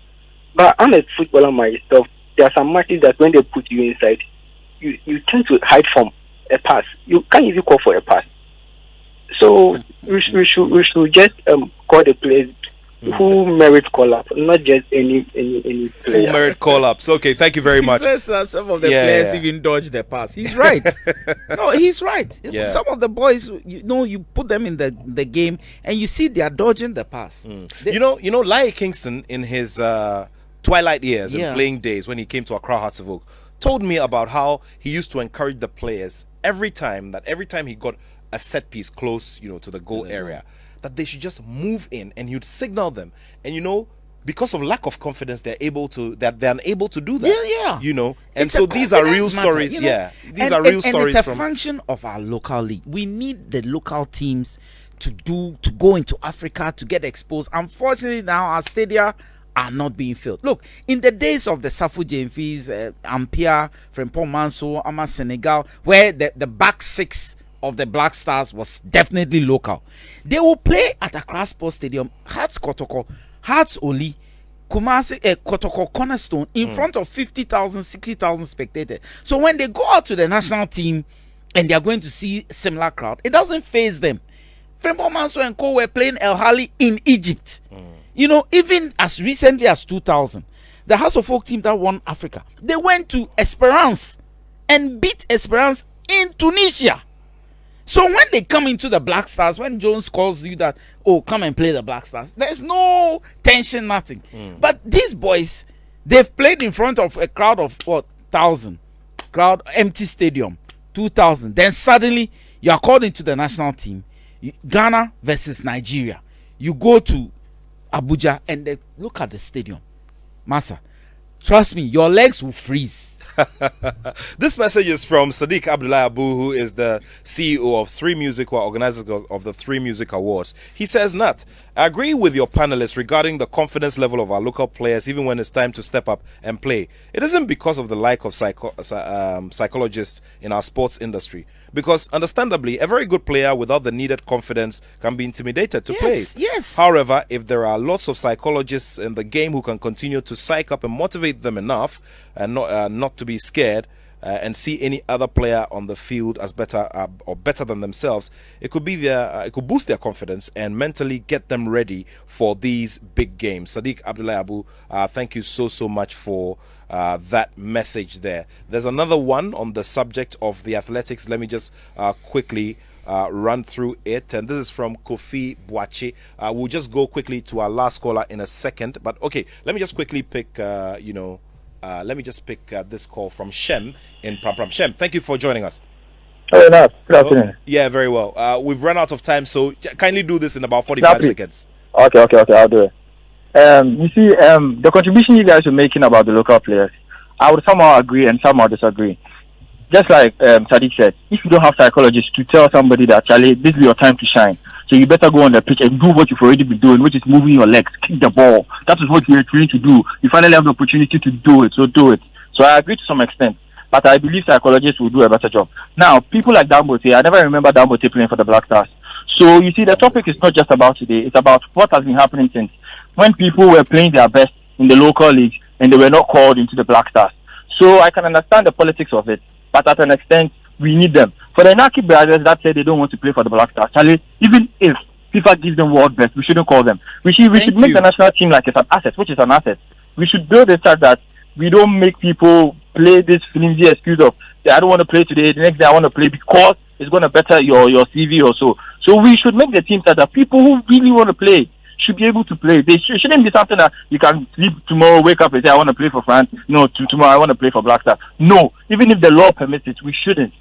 But I'm a footballer myself. There are some matches that when they put you inside, you tend to hide from a pass. You can't even call for a pass. So we should just call the players who merit call-up, not just any player. Full merit call-ups. Okay, thank you very much. Some of the players even dodge the pass. He's right. No, he's right. Yeah. Some of the boys, you put them in the game and you see they are dodging the pass. Lai Kingston in his twilight years and playing days when he came to Accra Hearts of Oak told me about how he used to encourage the players every time he got a set piece close, to the goal area, that they should just move in, and you'd signal them, and because of lack of confidence they're unable to do that. And so these are real stories. These are real stories. It's a function of our local league. We need the local teams to go into Africa to get exposed. Unfortunately, now our stadia are not being filled. Look, in the days of the Safu Jemfis, Ampia, Frimpong Manso, Ama Senegal, where the back six of the Black Stars was definitely local, they will play at Accra Sports Stadium, Hearts Kotoko, Hearts Oli, Kumasi, Kotoko Cornerstone, in front of 50,000, 60,000 spectators. So when they go out to the national team and they are going to see similar crowd, it doesn't faze them. Frimpong Manso and Co were playing El Hali in Egypt. Even as recently as 2000, the House of Folk team that won Africa, they went to Esperance and beat Esperance in Tunisia. So when they come into the Black Stars, when Jones calls you that, come and play the Black Stars, there's no tension, nothing. But these boys, they've played in front of a crowd of 1,000, crowd, empty stadium, 2,000. Then suddenly you are called into the national team, Ghana versus Nigeria. You go to Abuja and they look at the stadium. Massa, trust me, your legs will freeze. This message is from Sadiq Abdullah Abu, who is the CEO of Three Music, or organizer of the Three Music Awards. He says, Nat, I agree with your panelists regarding the confidence level of our local players, even when it's time to step up and play. It isn't because of the lack of psychologists in our sports industry. Because, understandably, a very good player without the needed confidence can be intimidated to play. Yes. However, if there are lots of psychologists in the game who can continue to psych up and motivate them enough and not to be scared and see any other player on the field as better or better than themselves, it could boost their confidence and mentally get them ready for these big games. Sadiq Abdullah Abu, thank you so much for that message there. There's another one on the subject of the athletics. Let me just quickly run through it, and this is from Kofi Buatsi. We'll just go quickly to our last caller in a second, but okay, let me just quickly pick this call from Shem in Pram Pram. Shem, thank you for joining us. Oh, no. Good afternoon. Yeah, very well. We've run out of time, so kindly do this in about 45 seconds. Okay, I'll do it. You see, the contribution you guys are making about the local players, I would somehow agree and somehow disagree. Just like Sadiq said, if you don't have psychologists to tell somebody that, Charlie, this is your time to shine, so you better go on the pitch and do what you've already been doing, which is moving your legs, kick the ball. That is what you're trained to do. You finally have the opportunity to do it, so do it. So I agree to some extent, but I believe psychologists will do a better job. Now, people like Dangote, I never remember Dangote playing for the Black Stars. So you see, the topic is not just about today, it's about what has been happening since when people were playing their best in the local leagues and they were not called into the Black Stars. So I can understand the politics of it, but at an extent, we need them. For the Naki brothers that say they don't want to play for the Black Stars, Charlie, even if FIFA gives them world best, we shouldn't call them. We should make the national team like it's an asset, which is an asset. We should build a fact that we don't make people play this flimsy excuse of, I don't want to play today, the next day I want to play because it's going to better your CV or so. So we should make the team that people who really want to play should be able to play. They shouldn't be something that you can sleep tomorrow, wake up and say, I want to play for France. No, tomorrow I want to play for Black Star. No, even if the law permits it, we shouldn't.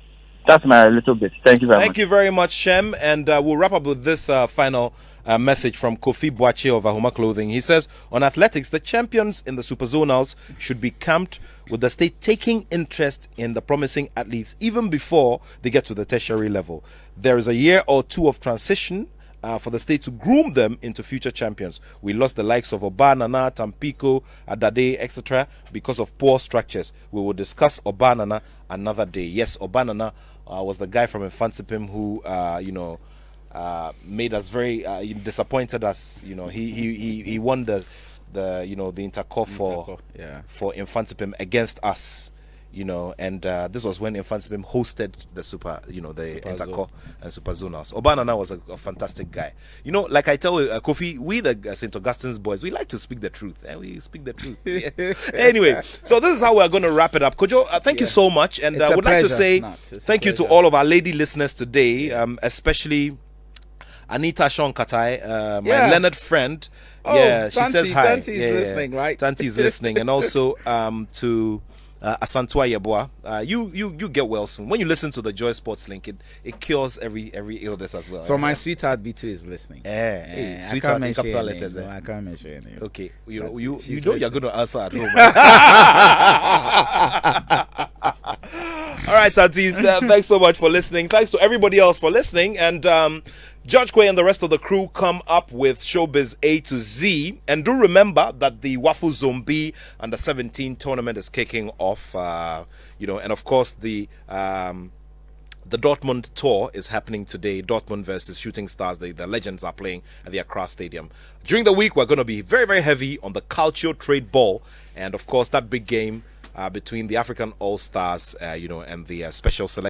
That's my little bit. Thank you very much. Thank you very much, Shem. And we'll wrap up with this final message from Kofi Buatsi of Ahuma Clothing. He says, on athletics, the champions in the super zonals should be camped with the state taking interest in the promising athletes even before they get to the tertiary level. There is a year or two of transition for the state to groom them into future champions. We lost the likes of Obanana, Tampico, Adade, etc. because of poor structures. We will discuss Obanana another day. Yes, Obanana was the guy from Infansipim who, made us very disappointed. As he won the Intercor for Infansipim against us. And this was when Infansipim hosted the Intercor and Super Zonals. Obanana was a fantastic guy. Like I tell Kofi, we the St. Augustine's boys, we like to speak the truth. And we speak the truth. Yeah. Anyway, so this is how we're going to wrap it up. Kojo, thank you so much. And I would like to say thank you to all of our lady listeners today, especially Anita Sean Katai, my Leonard friend. Oh, she says hi. Tanti's listening, right? Tanti's listening. And also to Asantua Yeboah, you get well soon. When you listen to the Joy Sports link, it cures every illness as well. So my sweetheart B2 is listening. Hey, sweetheart in capital letters. No, I can't mention your name. Okay, you know you're going to answer at home. All right, Tantis, thanks so much for listening. Thanks to everybody else for listening. And Judge Quay and the rest of the crew come up with Showbiz A to Z. And do remember that the Waffle Zombie Under 17 tournament is kicking off. And of course the Dortmund tour is happening today. Dortmund versus Shooting Stars. The legends are playing at the Accra Stadium. During the week, we're going to be very, very heavy on the Calcio Trade Ball. And of course, that big game between the African All-Stars, and the special selection.